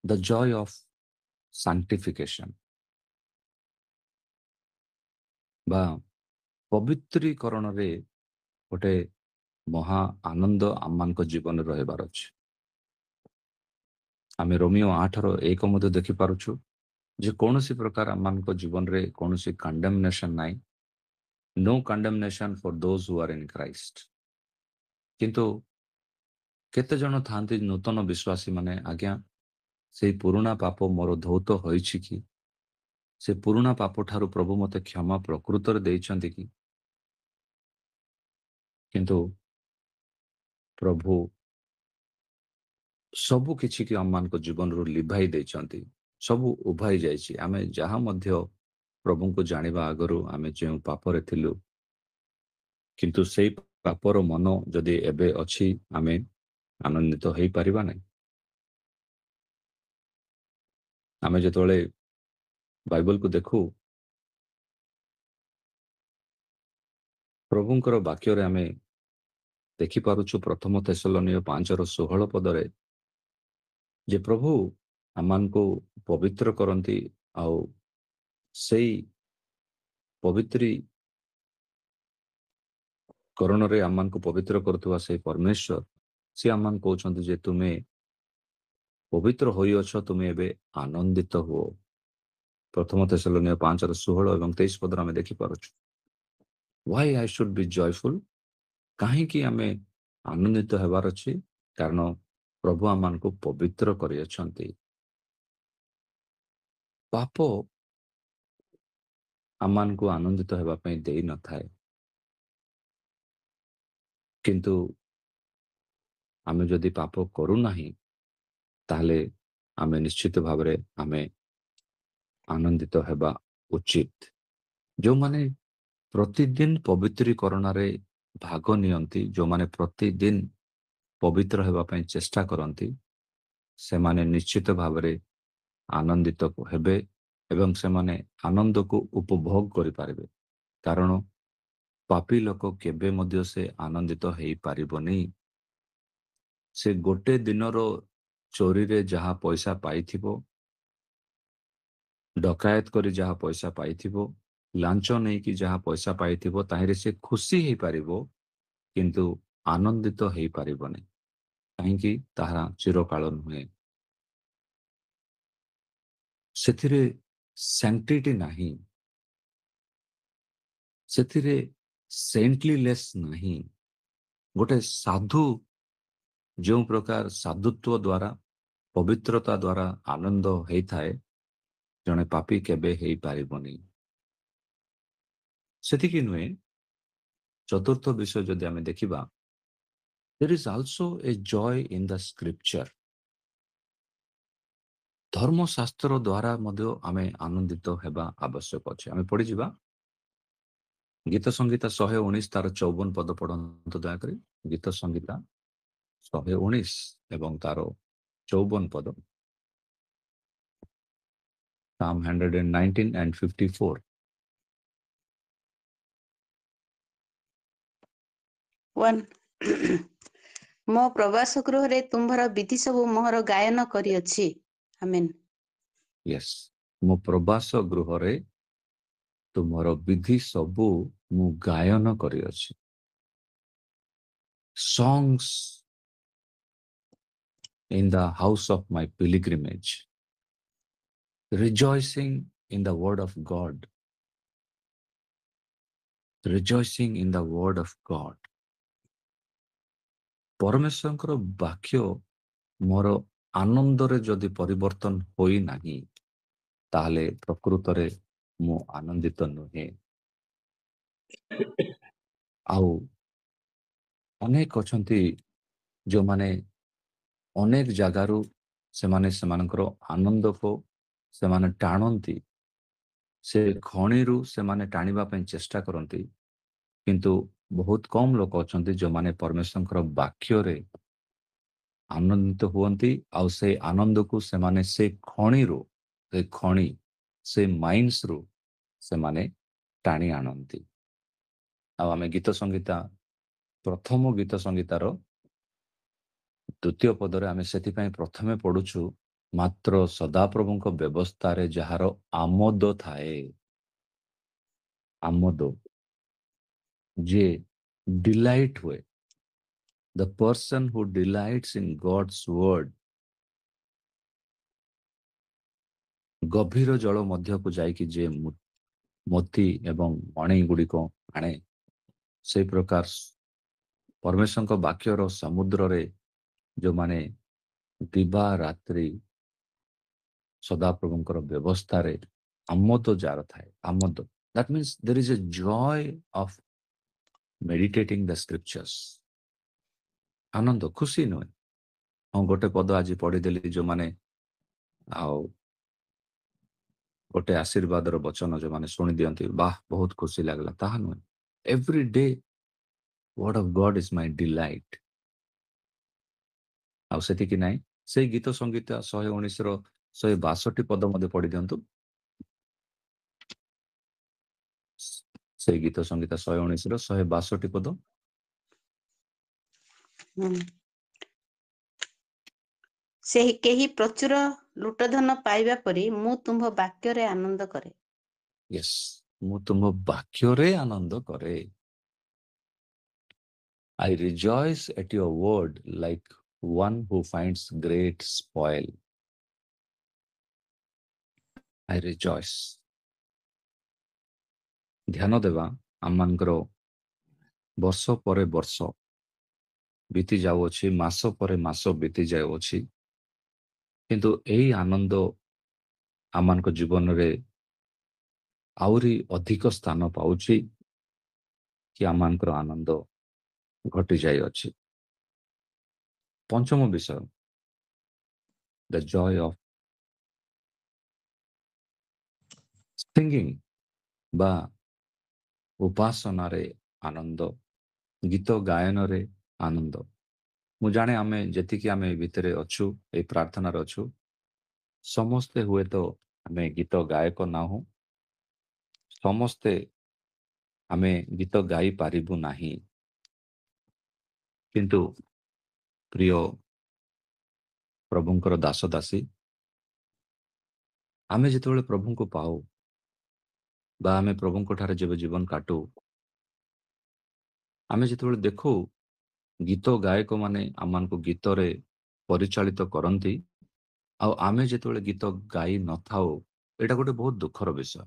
ଦ ଜୟ ଅଫ ସାଣ୍ଟିଫିକେସନ ବା ପବିତ୍ରୀକରଣରେ ଗୋଟେ ମହା ଆନନ୍ଦ ଆମମାନଙ୍କ ଜୀବନରେ ରହିବାର ଅଛି। ଆମେ ରୋମିଓ 8:1 ମଧ୍ୟ ଦେଖିପାରୁଛୁ ଯେ କୌଣସି ପ୍ରକାର ଆମମାନଙ୍କ ଜୀବନରେ କୌଣସି କଣ୍ଡେମନେସନ ନାହିଁ। No condemnation for those who are in Christ. କିନ୍ତୁ କେତେ ଜଣ ଥାନ୍ତି ନୂତନ ବିଶ୍ୱାସୀ ମାନେ, ଆଜ୍ଞା ସେଇ ପୁରୁଣା ପାପ ମୋର ଧୌତ ହୋଇଛି କି? ସେ ପୁରୁଣା ପାପ ଠାରୁ ପ୍ରଭୁ ମୋତେ କ୍ଷମା ପ୍ରକୃତରେ ଦେଇଛନ୍ତି କି? କିନ୍ତୁ ପ୍ରଭୁ ସବୁ କିଛିକି ଆମମାନଙ୍କ ଜୀବନରୁ ଲିଭାଇ ଦେଇଛନ୍ତି, ସବୁ ଉଭାଇ ଯାଇଛି। ଆମେ ଯାହା ମଧ୍ୟ ପ୍ରଭୁଙ୍କୁ ଜାଣିବା ଆଗରୁ ଆମେ ଯେଉଁ ପାପରେ ଥିଲୁ, କିନ୍ତୁ ସେଇ ପାପର ମନ ଯଦି ଏବେ ଅଛି, ଆମେ ଆନନ୍ଦିତ ହେଇପାରିବା ନାହିଁ। ଆମେ ଯେତେବେଳେ ବାଇବଲକୁ ଦେଖୁ, ପ୍ରଭୁଙ୍କର ବାକ୍ୟରେ ଆମେ ଦେଖିପାରୁଛୁ ପ୍ରଥମ ଥେସଲୋନିୟ 5:16 ପଦରେ ଯେ ପ୍ରଭୁ ଆମମାନଙ୍କୁ ପବିତ୍ର କରନ୍ତି ଆଉ ସେଇ ପବିତ୍ରୀକରଣରେ ଆମମାନଙ୍କୁ ପବିତ୍ର କରୁଥିବା ସେଇ ପରମେଶ୍ୱର ସେ ଆମମାନଙ୍କୁ କହୁଛନ୍ତି ଯେ ତୁମେ ପବିତ୍ର ହୋଇଅଛ, ତୁମେ ଏବେ ଆନନ୍ଦିତ ହୁଅ। ପ୍ରଥମ ତେସଲୋନିୟ 5:16 ଏବଂ 23 ପଦରେ ଆମେ ଦେଖିପାରୁଛୁ। Why I should be joyful? କାହିଁକି ଆମେ ଆନନ୍ଦିତ ହେବାର ଅଛି? କାରଣ ପ୍ରଭୁ ଆମମାନଙ୍କୁ ପବିତ୍ର କରିଅଛନ୍ତି। ପାପ ଆମମାନଙ୍କୁ ଆନନ୍ଦିତ ହେବା ପାଇଁ ଦେଇନଥାଏ, କିନ୍ତୁ ଆମେ ଯଦି ପାପ କରୁନାହିଁ ତାହେଲେ ଆମେ ନିଶ୍ଚିତ ଭାବରେ ଆମେ ଆନନ୍ଦିତ ହେବା ଉଚିତ। ଯେଉଁମାନେ ପ୍ରତିଦିନ ପବିତ୍ରୀକରଣରେ ଭାଗ ନିଅନ୍ତି, ଯେଉଁମାନେ ପ୍ରତିଦିନ ପବିତ୍ର ହେବା ପାଇଁ ଚେଷ୍ଟା କରନ୍ତି, ସେମାନେ ନିଶ୍ଚିତ ଭାବରେ ଆନନ୍ଦିତ ହେବେ ଏବଂ ସେମାନେ ଆନନ୍ଦକୁ ଉପଭୋଗ କରିପାରିବେ। କାରଣ ପାପୀ ଲୋକ କେବେ ମଧ୍ୟ ସେ ଆନନ୍ଦିତ ହେଇପାରିବନି। ସେ ଗୋଟେ ଦିନର ଚୋରିରେ ଯାହା ପଇସା ପାଇଥିବ, ଡକାୟତ କରି ଯାହା ପଇସା ପାଇଥିବ, ଲାଞ୍ଚ ନେଇକି ଯାହା ପଇସା ପାଇଥିବ, ତାହିଁରେ ସେ ଖୁସି ହେଇପାରିବ, କିନ୍ତୁ ଆନନ୍ଦିତ ହେଇପାରିବନି। କାହିଁକି? ତାହା ଚିରକାଳ ନୁହେଁ। ସେଥିରେ ସାଙ୍କ୍ଟିଟି ନାହିଁ, ସେଥିରେ ସେଣ୍ଟଲିନେସ୍ ନାହିଁ। ଗୋଟେ ସାଧୁ ଯେଉଁ ପ୍ରକାର ସାଧୁତ୍ୱ ଦ୍ୱାରା ପବିତ୍ରତା ଦ୍ୱାରା ଆନନ୍ଦ ହେଇଥାଏ, ଜଣେ ପାପୀ କେବେ ହେଇପାରିବନି। ସେତିକି ନୁହେଁ, ଚତୁର୍ଥ ବିଷୟ ଯଦି ଆମେ ଦେଖିବା, there is also a joy in the scripture. ଧର୍ମଶାସ୍ତ୍ର ଦ୍ୱାରା ମଧ୍ୟ ଆମେ ଆନନ୍ଦିତ ହେବା ଆବଶ୍ୟକ ଅଛି। ଆମେ ପଢିଯିବା ଗୀତ ସଂହିତା 119 ତାର 54 ପଦ ପଢନ୍ତୁ ଦୟାକରି। ଗୀତ ସଂହିତା 119 ଏବଂ ତାର 54 ପଦ। Psalm 119 and 54. 1 ମୋ ପ୍ରବାସ ଗୃହରେ ତୁମ୍ଭର ବିଧି ସବୁ ମୋହର ଗାୟନ କରିଅଛି। ଆମେନ୍। Yes, ମୋ ପ୍ରବାସ ଗୃହରେ ତୁମର ବିଧି ସବୁ ମୁଁ ଗାୟନ କରିଅଛି। Songs in the house of my pilgrimage, rejoicing in the word of God, rejoicing in the word of God. ପରମେଶ୍ୱରଙ୍କର ବାକ୍ୟ ମୋର ଆନନ୍ଦରେ ଯଦି ପରିବର୍ତ୍ତନ ହୋଇନାହିଁ, ତାହେଲେ ପ୍ରକୃତରେ ମୁଁ ଆନନ୍ଦିତ ନୁହେଁ। ଆଉ ଅନେକ ଅଛନ୍ତି ଯେଉଁମାନେ ଅନେକ ଜାଗାରୁ ସେମାନେ ସେମାନଙ୍କର ଆନନ୍ଦକୁ ସେମାନେ ଟାଣନ୍ତି, ସେ ଖଣିରୁ ସେମାନେ ଟାଣିବା ପାଇଁ ଚେଷ୍ଟା କରନ୍ତି, କିନ୍ତୁ ବହୁତ କମ ଲୋକ ଅଛନ୍ତି ଯେଉଁମାନେ ପରମେଶ୍ୱରଙ୍କର ବାକ୍ୟରେ ଆନନ୍ଦିତ ହୁଅନ୍ତି ଆଉ ସେ ଆନନ୍ଦକୁ ସେମାନେ ସେ ଖଣିରୁ ସେ ମାଇନ୍ସରୁ ସେମାନେ ଟାଣି ଆଣନ୍ତି। ଆଉ ଆମେ ଗୀତ ସଂହିତା ପ୍ରଥମ ଗୀତ ସଂହିତାର 2ୟ ପଦରେ ଆମେ ସେଥିପାଇଁ ପ୍ରଥମେ ପଢୁଛୁ, ମାତ୍ର ସଦାପ୍ରଭୁଙ୍କ ବ୍ୟବସ୍ଥାରେ ଯାହାର ଆମୋଦ ଥାଏ, ଆମୋଦ, ଯିଏ ଡିଲାଇଟ୍ ହୁଏ, the person who delights in God's word, ଗଭୀର ଜଳ ମଧ୍ୟକୁ ଯାଇକି ଯେ ମୋତି ଏବଂ ମଣି ଗୁଡ଼ିକ ଆଣେ, ସେଇ ପ୍ରକାର ପରମେଶ୍ୱରଙ୍କ ବାକ୍ୟର ସମୁଦ୍ରରେ ଯେଉଁମାନେ ଦିବା ରାତ୍ରି ସଦାପ୍ରଭୁଙ୍କର ବ୍ୟବସ୍ଥାରେ ଆମୋଦ ଯାର ଥାଏ, ଆମୋଦ, that means there is a joy of meditating the scriptures. ଆନନ୍ଦ, ଖୁସି ନୁହେଁ। ହଁ, ଗୋଟେ ପଦ ଆଜି ପଢିଦେଲି ଯେଉଁମାନେ, ଆଉ ଗୋଟେ ଆଶୀର୍ବାଦର ବଚନ ଯେଉଁମାନେ ଶୁଣି ଦିଅନ୍ତି, ବାଃ ବହୁତ ଖୁସି ଲାଗିଲା, ତାହା ନୁହେଁ। Every day word of God is my delight. ଆଉ ସେତିକି ନାହିଁ, ସେଇ ଗୀତ ସଂହିତା 119ର 162 ପଦ ମଧ୍ୟ ପଢି ଦିଅନ୍ତୁ। ସେଇ ଗୀତ ସଂହିତା 119ର 162 ପଦ। ସେହି କେହି ପ୍ରଚୁର ଲୁଟଧନ ପାଇବା ପରି ମୁଁ ତୁମ୍ଭ ବାକ୍ୟରେ ଆନନ୍ଦ କରେ। ୟେସ୍, ମୁଁ ତୁମ ବାକ୍ୟରେ ଆନନ୍ଦ କରେ। I rejoice at your word like one who finds great spoil. I rejoice. ଧ୍ୟାନ ଦେବା ଆମମାନଙ୍କର ବର୍ଷ ପରେ ବର୍ଷ ବିତି ଯାଉଅଛି, ମାସ ପରେ ମାସ ବିତି ଯାଉଅଛି, କିନ୍ତୁ ଏହି ଆନନ୍ଦ ଆମମାନଙ୍କ ଜୀବନରେ ଆହୁରି ଅଧିକ ସ୍ଥାନ ପାଉଛି କି ଆମମାନଙ୍କର ଆନନ୍ଦ ଘଟି ଯାଇଅଛି। ପଞ୍ଚମ ବିଷୟ, ଦ ଜୟ ଅଫ୍ ସିଙ୍ଗିଂ ବା ଉପାସନାରେ ଆନନ୍ଦ, ଗୀତ ଗାୟନରେ ଆନନ୍ଦ। ମୁଁ ଜାଣେ ଆମେ ଯେତିକି ଆମେ ଏ ଭିତରେ ଅଛୁ, ଏଇ ପ୍ରାର୍ଥନାରେ ଅଛୁ, ସମସ୍ତେ ହୁଏତ ଆମେ ଗୀତ ଗାୟକ ନାହୁଁ, ସମସ୍ତେ ଆମେ ଗୀତ ଗାଇ ପାରିବୁ ନାହିଁ, କିନ୍ତୁ ପ୍ରିୟ ପ୍ରଭୁଙ୍କର ଦାସ ଦାସୀ, ଆମେ ଯେତେବେଳେ ପ୍ରଭୁଙ୍କୁ ପାଉ ବା ଆମେ ପ୍ରଭୁଙ୍କ ଠାରେ ଯେବେ ଜୀବନ କାଟୁ, ଆମେ ଯେତେବେଳେ ଦେଖୁ ଗୀତ ଗାୟକମାନେ ଆମମାନଙ୍କୁ ଗୀତରେ ପରିଚାଳିତ କରନ୍ତି, ଆଉ ଆମେ ଯେତେବେଳେ ଗୀତ ଗାଇ ନଥାଉ, ଏଇଟା ଗୋଟେ ବହୁତ ଦୁଃଖର ବିଷୟ।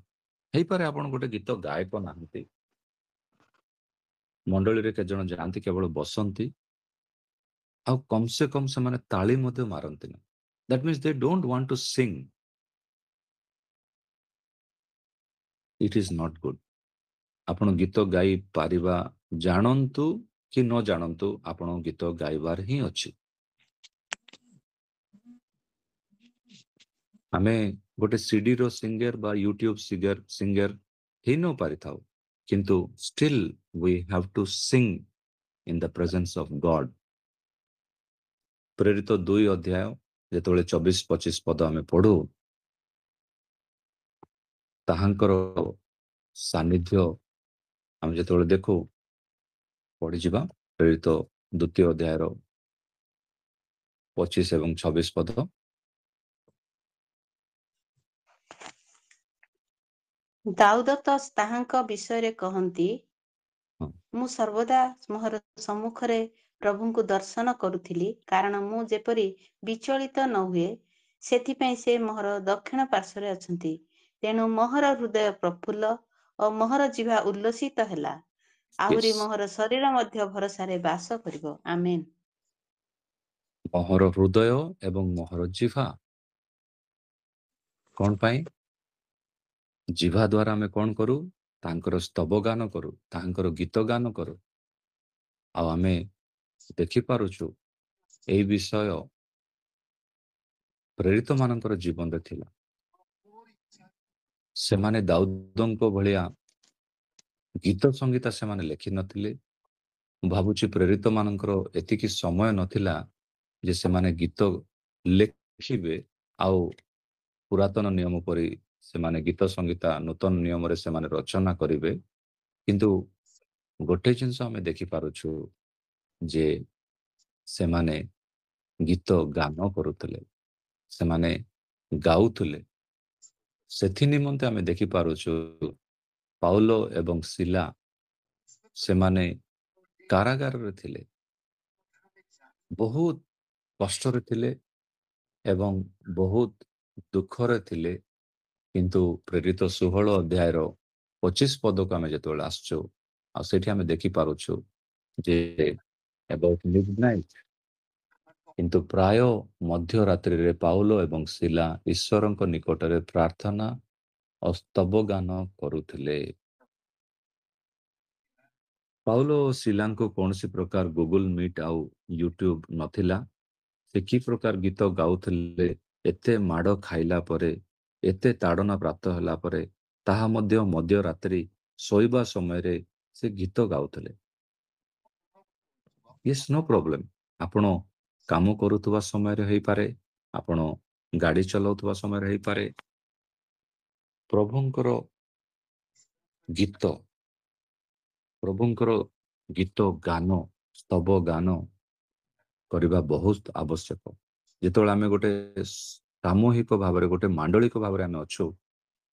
ହେଇପାରେ ଆପଣ ଗୋଟେ ଗୀତ ଗାୟକ ନାହାନ୍ତି, ମଣ୍ଡଳୀରେ କେତେ ଜଣ ଯାଆନ୍ତି କେବଳ ବସନ୍ତି, ଆଉ କମ୍ ସେ କମ୍ ସେମାନେ ତାଳି ମଧ୍ୟ ମାରନ୍ତିନି। That means they don't want to sing. It is not good. ଆପଣ ଗୀତ ଗାଇ ପାରିବା, ଜାଣନ୍ତୁ କି ନ ଜାଣନ୍ତୁ, ଆପଣ ଗୀତ ଗାଇବାର ହିଁ ଅଛି। ଆମେ ଗୋଟେ ସିଡିର ସିଙ୍ଗର ବା ୟୁଟ୍ୟୁବ ସିଙ୍ଗର ହେଇ ନ ପାରିଥାଉ, କିନ୍ତୁ still we have to sing in the presence of God. ପ୍ରେରିତ 2 ଅଧ୍ୟାୟ ଯେତେବେଳେ 24-25 ପଦ ଆମେ ପଢୁ, ତାହାଙ୍କର ସାନ୍ନିଧ୍ୟ ଆମେ ଯେତେବେଳେ ଦେଖୁ, ପଢିଯିବା ପ୍ରେରିତ 2 ଅଧ୍ୟାୟର 25 ଏବଂ 26 ପଦ। ଦାଉଦ ତ ତାହାଙ୍କ ବିଷୟରେ କହନ୍ତି, ହଁ, ମୁଁ ସର୍ବଦା ମୋହର ସମ୍ମୁଖରେ ପ୍ରଭୁଙ୍କୁ ଦର୍ଶନ କରୁଥିଲି, କାରଣ ମୁଁ ଯେପରି ବିଚଳିତ ନ ହୁଏ, ସେଥିପାଇଁ ସେ ମୋହର ଦକ୍ଷିଣ ପାର୍ଶ୍ୱରେ ଅଛନ୍ତି। ତେଣୁ ମୋହର ହୃଦୟ ପ୍ରଫୁଲ୍ଲ ଓ ମୋହର ଜିହ୍ବା ଉଲ୍ଲସିତ ହେଲା। yes, ଆହୁରି ମୋହର ଶରୀର ମଧ୍ୟ ଭରସାରେ ବାସ କରିବ। ଆମେନ୍। ମୋହର ହୃଦୟ ଏବଂ ମୋହର ଜିହ୍ବା। କଣ ପାଇଁ? ଜିହ୍ବା ଦ୍ୱାରା ଆମେ କଣ କରୁ? ତାଙ୍କର ସ୍ତବ ଗାନ କରୁ, ତାହାଙ୍କର ଗୀତ ଗାନ କରୁ। ଆଉ ଆମେ ଦେଖିପାରୁଛୁ ଏହି ବିଷୟ ପ୍ରେରିତ ମାନଙ୍କର ଜୀବନରେ ଥିଲା। ସେମାନେ ଦାଉଦଙ୍କ ଭଳିଆ ଗୀତ ସଙ୍ଗୀତ ସେମାନେ ଲେଖିନଥିଲେ। ମୁଁ ଭାବୁଛି ପ୍ରେରିତ ମାନଙ୍କର ଏତିକି ସମୟ ନଥିଲା ଯେ ସେମାନେ ଗୀତ ଲେଖିବେ ଆଉ ପୁରାତନ ନିୟମ ପରି ସେମାନେ ଗୀତ ସଙ୍ଗୀତା ନୂତନ ନିୟମରେ ସେମାନେ ରଚନା କରିବେ। କିନ୍ତୁ ଗୋଟେ ଜିନିଷ ଆମେ ଦେଖିପାରୁଛୁ ଯେ ସେମାନେ ଗୀତ ଗାନ କରୁଥିଲେ, ସେମାନେ ଗାଉଥିଲେ। ସେଥି ନିମନ୍ତେ ଆମେ ଦେଖିପାରୁଛୁ ପାଉଲ ଏବଂ ଶିଲା ସେମାନେ କାରାଗାରରେ ଥିଲେ, ବହୁତ କଷ୍ଟରେ ଥିଲେ ଏବଂ ବହୁତ ଦୁଃଖରେ ଥିଲେ। କିନ୍ତୁ ପ୍ରେରିତ 16 ଅଧ୍ୟାୟର 25 ପଦକୁ ଆମେ ଯେତେବେଳେ ଆସୁଛୁ, ଆଉ ସେଠି ଆମେ ଦେଖିପାରୁଛୁ ଯେ about midnight, କିନ୍ତୁ ପ୍ରାୟ ମଧ୍ୟରାତ୍ରିରେ ପାଉଲ ଏବଂ ଶିଲା ଈଶ୍ୱରଙ୍କ ନିକଟରେ ପ୍ରାର୍ଥନା ଓ ସ୍ତବ ଗାନ କରୁଥିଲେ। ପାଉଲ ଓ ଶିଲାଙ୍କୁ କୌଣସି ପ୍ରକାର ଗୁଗୁଲ ମିଟ୍ ଆଉ ୟୁଟ୍ୟୁବ ନଥିଲା। ସେ କି ପ୍ରକାର ଗୀତ ଗାଉଥିଲେ, ଏତେ ମାଡ଼ ଖାଇଲା ପରେ, ଏତେ ତାଡ଼ନା ପ୍ରାପ୍ତ ହେଲା ପରେ, ତାହା ମଧ୍ୟ ମଧ୍ୟରାତ୍ରି ଶୋଇବା ସମୟରେ ସେ ଗୀତ ଗାଉଥିଲେ। Yes, no problem. ଆପଣ କାମ କରୁଥିବା ସମୟରେ ହେଇପାରେ, ଆପଣ ଗାଡ଼ି ଚଲାଉଥିବା ସମୟରେ ହେଇପାରେ। ପ୍ରଭୁଙ୍କର ଗୀତ, ପ୍ରଭୁଙ୍କର ଗୀତ ଗାନ, ସ୍ତବ ଗାନ କରିବା ବହୁତ ଆବଶ୍ୟକ। ଯେତେବେଳେ ଆମେ ଗୋଟେ ସାମୂହିକ ଭାବରେ ଗୋଟେ ମାଣ୍ଡଳିକ ଭାବରେ ଆମେ ଅଛୁ,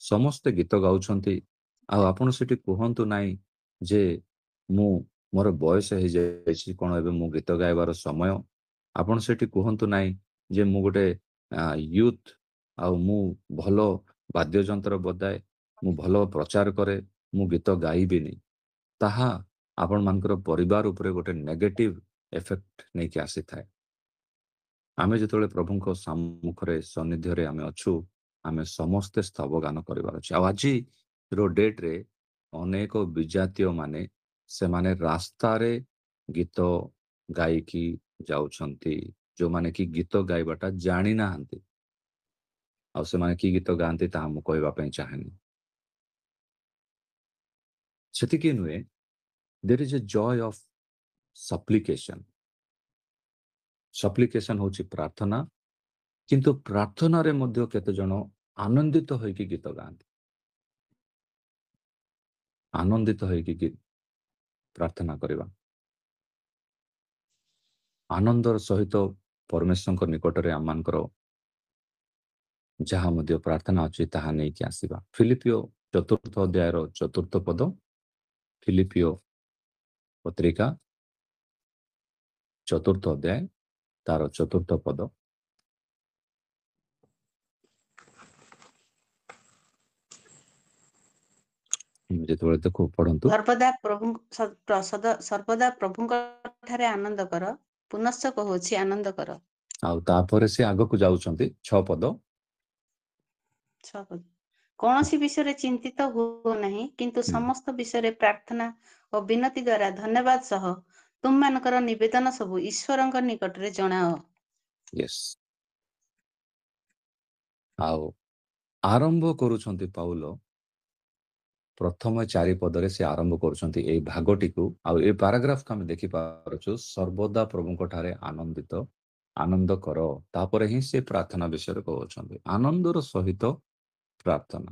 ସମସ୍ତେ ଗୀତ ଗାଉଛନ୍ତି, ଆଉ ଆପଣ ସେଠି କୁହନ୍ତୁ ନାହିଁ ଯେ ମୁଁ ମୋର ବୟସ ହେଇଯାଇଛି କଣ ଏବେ ମୁଁ ଗୀତ ଗାଇବାର ସମୟ। ଆପଣ ସେଠି କୁହନ୍ତୁ ନାହିଁ ଯେ ମୁଁ ଗୋଟେ ୟୁଥ୍ ଆଉ ମୁଁ ଭଲ ବାଦ୍ୟଯନ୍ତ୍ର ବଜାଏ, ମୁଁ ଭଲ ପ୍ରଚାର କରେ, ମୁଁ ଗୀତ ଗାଇବିନି। ତାହା ଆପଣମାନଙ୍କର ପରିବାର ଉପରେ ଗୋଟେ ନେଗେଟିଭ ଏଫେକ୍ଟ ନେଇକି ଆସିଥାଏ। ଆମେ ଯେତେବେଳେ ପ୍ରଭୁଙ୍କ ସମ୍ମୁଖରେ ସନ୍ନିଧ୍ୟରେ ଆମେ ଅଛୁ, ଆମେ ସମସ୍ତେ ସ୍ତବଗାନ କରିବାର ଅଛି। ଆଉ ଆଜିର ଡେଟ୍ରେ ଅନେକ ବିଜାତୀୟ ମାନେ ସେମାନେ ରାସ୍ତାରେ ଗୀତ ଗାଇକି ଯାଉଛନ୍ତି, ଯୋଉମାନେ କି ଗୀତ ଗାଇବାଟା ଜାଣିନାହାନ୍ତି। ଆଉ ସେମାନେ କି ଗୀତ ଗାଆନ୍ତି ତାହା ମୁଁ କହିବା ପାଇଁ ଚାହେଁନି। ସେତିକି ନୁହେଁ, ଦେର୍ ଇଜ୍ ଏ ଜୟ ଅଫ୍ ସପ୍ଲିକେସନ। ସପ୍ଲିକେସନ ହଉଛି ପ୍ରାର୍ଥନା, କିନ୍ତୁ ପ୍ରାର୍ଥନାରେ ମଧ୍ୟ କେତେ ଜଣ ଆନନ୍ଦିତ ହୋଇକି ଗୀତ ଗାଆନ୍ତି। ଆନନ୍ଦିତ ହୋଇକି ପ୍ରାର୍ଥନା କରିବା, ଆନନ୍ଦର ସହିତ ପରମେଶ୍ୱରଙ୍କ ନିକଟରେ ଆମମାନଙ୍କର ଯାହା ମଧ୍ୟ ପ୍ରାର୍ଥନା ଅଛି ତାହା ନେଇକି ଆସିବା। ଫିଲିପିଓ 4th ଅଧ୍ୟାୟର 4th ପଦ, ଫିଲିପିଓ ପତ୍ରିକା 4th ଅଧ୍ୟାୟ ତାର 4th ପଦ। ଯେତେବେଳେ ଦେଖୁ ପଢନ୍ତୁ। ସର୍ବଦା ପ୍ରଭୁଙ୍କ ଠାରେ ଆନନ୍ଦ କର। ପୁନଶ୍ଚ କହୁଛି ଆନନ୍ଦ କର। ଆଉ ତାପରେ ସେ ଆଗକୁ ଯାଉଛନ୍ତି 6 ପଦ। କୌଣସି ବିଷୟରେ ଚିନ୍ତିତ ହୁଅ ନାହିଁ, କିନ୍ତୁ ସମସ୍ତ ବିଷୟରେ ପ୍ରାର୍ଥନା ଓ ବିନତି ଦ୍ୱାରା ଧନ୍ୟବାଦ ସହ ତୁମମାନଙ୍କର ନିବେଦନ ସବୁ ଈଶ୍ୱରଙ୍କ ନିକଟରେ ଜଣାଅ। ୟେସ୍। ଆଉ ଆରମ୍ଭ କରୁଛନ୍ତି ପାଉଲ, ପ୍ରଥମ 4 ପଦରେ ସେ ଆରମ୍ଭ କରୁଛନ୍ତି ଏଇ ଭାଗଟିକୁ। ଆଉ ଏଇ ପାରାଗ୍ରାଫକୁ ଆମେ ଦେଖିପାରୁଛୁ, ସର୍ବଦା ପ୍ରଭୁଙ୍କ ଠାରେ ଆନନ୍ଦ କର। ତାପରେ ହିଁ ସେ ପ୍ରାର୍ଥନା ବିଷୟରେ କହୁଛନ୍ତି। ଆନନ୍ଦର ସହିତ ପ୍ରାର୍ଥନା,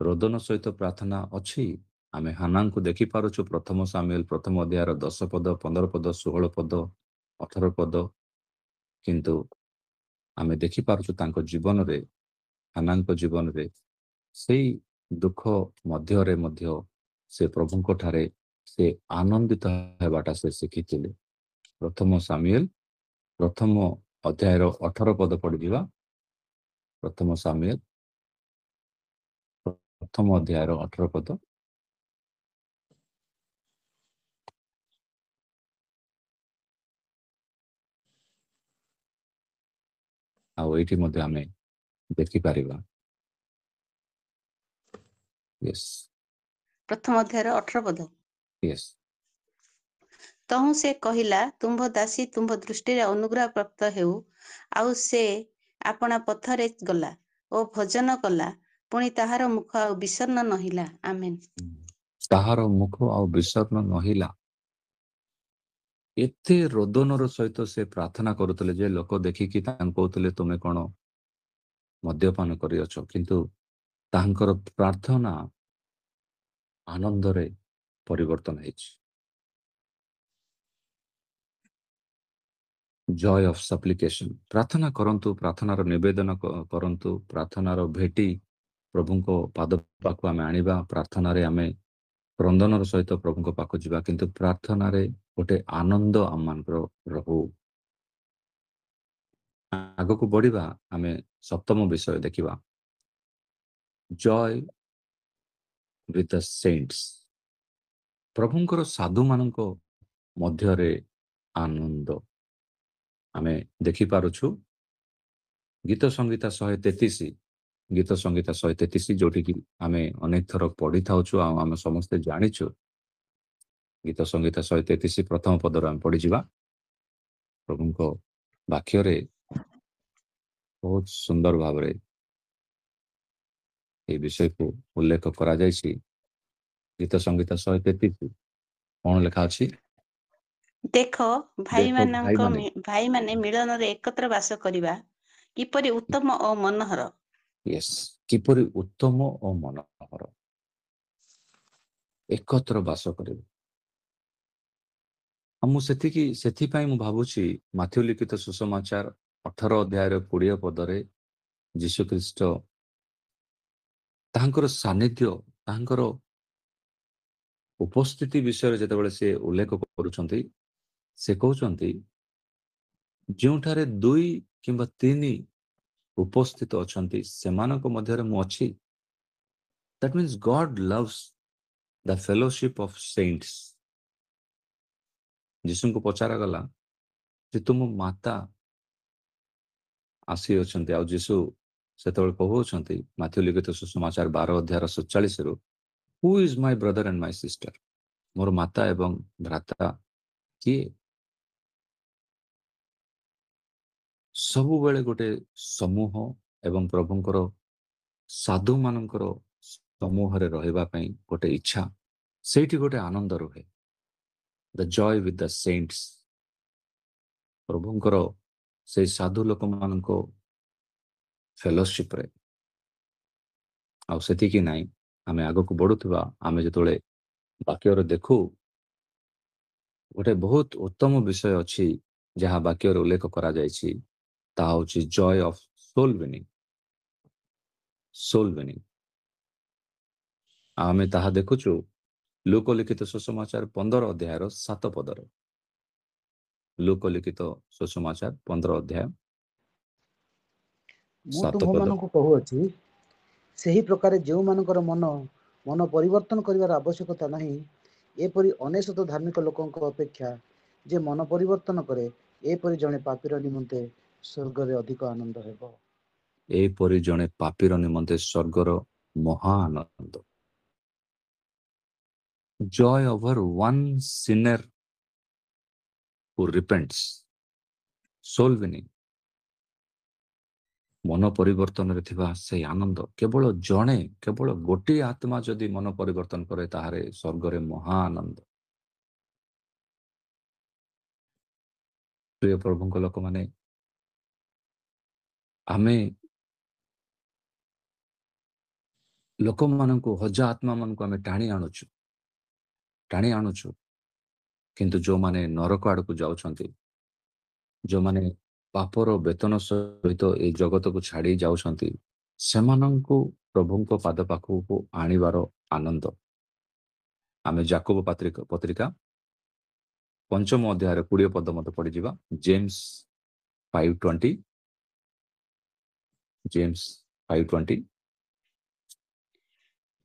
ରୋଦନ ସହିତ ପ୍ରାର୍ଥନା ଅଛି। ଆମେ ହାନାଙ୍କୁ ଦେଖିପାରୁଛୁ, ପ୍ରଥମ ସାମୁଏଲ 1ମ ଅଧ୍ୟାୟର 10 ପଦ, 15 ପଦ, 16 ପଦ, 18 ପଦ। କିନ୍ତୁ ଆମେ ଦେଖିପାରୁଛୁ ତାଙ୍କ ଜୀବନରେ, ହାନାଙ୍କ ଜୀବନରେ ସେଇ ଦୁଃଖ ମଧ୍ୟରେ ମଧ୍ୟ ସେ ପ୍ରଭୁଙ୍କ ଠାରେ ସେ ଆନନ୍ଦିତ ହେବାଟା ସେ ଶିଖିଥିଲେ। ପ୍ରଥମ ସାମୁଏଲ 1ମ ଅଧ୍ୟାୟର 18 ପଦ ପଢିଯିବା। ପ୍ରଥମ ସାମୁଏଲ 1ମ ଅଧ୍ୟାୟର 18 ପଦ। ଆଉ ଏଇଠି ମଧ୍ୟ ଆମେ ଦେଖିପାରିବା। ୟେସ୍। ପ୍ରଥମ ଅଧ୍ୟାୟର 18 ପଦ। ୟେସ୍। ତହୁଁ ସେ କହିଲା, ତୁମ୍ଭ ଦାସୀ ତୁମ୍ଭ ଦୃଷ୍ଟିରେ ଅନୁଗ୍ରହ ପ୍ରାପ୍ତ ହେଉ। ଆଉ ସେ ଆପଣା ପଥରେ ଗଲା ଓ ଭୋଜନ କଲା। ପୁଣି ତାହାର ମୁଖ ଆଉ ବିଷର୍ଣ୍ଣ ନହିଲା। ଆମେନ୍। ତାହାର ମୁଖ ଆଉ ବିଷର୍ଣ୍ଣ ନହିଲା। ଏତେ ରୋଦନର ସହିତ ସେ ପ୍ରାର୍ଥନା କରୁଥିଲେ ଯେ ଲୋକ ଦେଖିକି ତାଙ୍କୁ କହୁଥିଲେ ତୁମେ କଣ ମଦ୍ୟପାନ କରିଅଛ, କିନ୍ତୁ ତାଙ୍କର ପ୍ରାର୍ଥନା ଆନନ୍ଦରେ ପରିବର୍ତ୍ତନ ହେଇଛି। ଜୟ ଅଫ୍ ସପ୍ଲିକେସନ। ପ୍ରାର୍ଥନା କରନ୍ତୁ, ପ୍ରାର୍ଥନାର ନିବେଦନ କରନ୍ତୁ, ପ୍ରାର୍ଥନାର ଭେଟି ପ୍ରଭୁଙ୍କ ପାଦ ପାଖକୁ ଆମେ ଆଣିବା। ପ୍ରାର୍ଥନାରେ ଆମେ କ୍ରନ୍ଦନର ସହିତ ପ୍ରଭୁଙ୍କ ପାଖକୁ ଯିବା, କିନ୍ତୁ ପ୍ରାର୍ଥନାରେ ଗୋଟେ ଆନନ୍ଦ ଆମମାନଙ୍କର ରହୁ। ଆଗକୁ ବଢିବା, ଆମେ 7ମ ବିଷୟ ଦେଖିବା, ଜୟ ୱିଥ୍ ଦ ସେଣ୍ଟସ୍। ପ୍ରଭୁଙ୍କର ସାଧୁମାନଙ୍କ ମଧ୍ୟରେ ଆନନ୍ଦ। ଆମେ ଦେଖିପାରୁଛୁ ଗୀତ ସଂହିତା 133, ଗୀତ ସଂହିତା 133, ଯୋଉଠିକି ଆମେ ଅନେକ ଥର ପଢିଥାଉଛୁ ଆଉ ଆମେ ସମସ୍ତେ ଜାଣିଛୁ। ଗୀତ ସଂହିତା 133 ପ୍ରଥମ ପଦରୁ ଆମେ ପଢିଯିବା। ପ୍ରଭୁଙ୍କ ବାକ୍ୟରେ ବହୁତ ସୁନ୍ଦର ଭାବରେ এই ବିଷୟକୁ ଉଲ୍ଲେଖ କରାଯାଇଛି। ଗୀତ ସଂହିତା 133 କଣ ଲେଖା ଅଛି? ଦେଖ ଭାଇମାନେ ଭାଇମାନେ ମିଳନରେ ଏକତ୍ର ବାସ କରିବା କିପରି ଉତ୍ତମ ଓ ମନୋହର। ୟେସ୍, କିପରି ଉତ୍ତମ ଓ ମନୋହର। ଏକତ୍ର ବାସ କରିବେ। ମୁଁ ସେଥିପାଇଁ ମୁଁ ଭାବୁଛି ମାଥ୍ୟୁ ଲିଖିତ ସୁସମାଚାର 18 ଅଧ୍ୟାୟର 20 ପଦରେ ଯୀଶୁଖ୍ରୀଷ୍ଟ ତାଙ୍କର ସାନ୍ନିଧ୍ୟ, ତାଙ୍କର ଉପସ୍ଥିତି ବିଷୟରେ ଯେତେବେଳେ ସେ ଉଲ୍ଲେଖ କରୁଛନ୍ତି, ସେ କହୁଛନ୍ତି ଯେଉଁଠାରେ 2 କିମ୍ବା 3 ଉପସ୍ଥିତ ଅଛନ୍ତି ସେମାନଙ୍କ ମଧ୍ୟରେ ମୁଁ ଅଛି। That means God loves the fellowship of saints. ଯୀଶୁଙ୍କୁ ପଚରାଗଲା ଯେ ତୁମ ମାତା ଆସିଅଛନ୍ତି, ଆଉ ଯୀଶୁ ସେତେବେଳେ କହୁଛନ୍ତି ମାଥ୍ୟୁ ଲିଖିତ ସୁସମାଚାର 12 ଅଧ୍ୟାୟର 47ରୁ, who is my brother and my sister? ମୋର ମାତା ଏବଂ ଭ୍ରାତା କିଏ? ସବୁବେଳେ ଗୋଟେ ସମୂହ ଏବଂ ପ୍ରଭୁଙ୍କର ସାଧୁମାନଙ୍କର ସମୂହରେ ରହିବା ପାଇଁ ଗୋଟେ ଇଚ୍ଛା, ସେଇଠି ଗୋଟେ ଆନନ୍ଦ ରୁହେ। ଦ ଜୟ ୱିଥ୍ ଦ ସେଣ୍ଟସ୍, ପ୍ରଭୁଙ୍କର ସେଇ ସାଧୁ ଲୋକମାନଙ୍କ ଫେଲୋସିପ୍ରେ। ଆଉ ସେତିକି ନାହିଁ, ଆମେ ଆଗକୁ ବଢୁଥିବା ଆମେ ଯେତେବେଳେ ବାକ୍ୟରେ ଦେଖୁ, ଗୋଟେ ବହୁତ ଉତ୍ତମ ବିଷୟ ଅଛି ଯାହା ବାକ୍ୟରେ ଉଲ୍ଲେଖ କରାଯାଇଛି, ତାହା ହେଉଛି joy of soul winning. Soul winning ଆମେ ତାହା ଦେଖୁଛୁ ଲୁକ ଲିଖିତ ସୁସମାଚାର 15 ଅଧ୍ୟାୟର 7 ପଦରେ। ଲୁକ ଲିଖିତ ସୁସମାଚାର 15 ଅଧ୍ୟାୟ ମୁଁ 7 ପଦ। ତୁମ୍ଭମାନଙ୍କୁ କହୁଅଛି, ସେହି ପ୍ରକାରେ ଯେଉଁମାନଙ୍କର ମନ ପରିବର୍ତ୍ତନ କରିବାର ଆବଶ୍ୟକତା ନାହିଁ, ଏପରି ଅନେଶତ ଧାର୍ମିକ ଲୋକଙ୍କ ଅପେକ୍ଷା ଯେ ମନ ପରିବର୍ତ୍ତନ କରେ, ଏପରି ଜଣେ ପାପୀର ନିମନ୍ତେ ସ୍ୱର୍ଗରେ ଅଧିକ ଆନନ୍ଦ ହେବ। ଏପରି ଜଣେ ପାପୀର ନିମନ୍ତେ ସ୍ୱର୍ଗର ମହା ଆନନ୍ଦ। Joy over one sinner who repents, soul winning, ମନ ପରିବର୍ତ୍ତନରେ ଥିବା ସେହି ଆନନ୍ଦ। କେବଳ ଗୋଟିଏ ଆତ୍ମା ଯଦି ମନ ପରିବର୍ତ୍ତନ କରେ, ତାହାରେ ସ୍ୱର୍ଗରେ ମହା ଆନନ୍ଦ। ପ୍ରିୟ ପ୍ରଭୁଙ୍କ ଲୋକମାନେ, ଆମେ ଲୋକମାନଙ୍କୁ, ହଜା ଆତ୍ମାମାନଙ୍କୁ ଆମେ ଟାଣି ଆଣୁଛୁ, କିନ୍ତୁ ଯେଉଁମାନେ ନରକ ଆଡ଼କୁ ଯାଉଛନ୍ତି, ଯେଉଁମାନେ ପାପର ବେତନ ସହିତ ଏହି ଜଗତକୁ ଛାଡ଼ି ଯାଉଛନ୍ତି, ସେମାନଙ୍କୁ ପ୍ରଭୁଙ୍କ ପାଦ ପାଖକୁ ଆଣିବାର ଆନନ୍ଦ। ଆମେ ଯାକୋବ ପତ୍ରିକା 5ମ ଅଧ୍ୟାୟରେ 20 ପଦ ମତେ ପଡ଼ିଯିବା। ଜେମ୍ସ 5:20। ଜେମ୍ସ 5:20।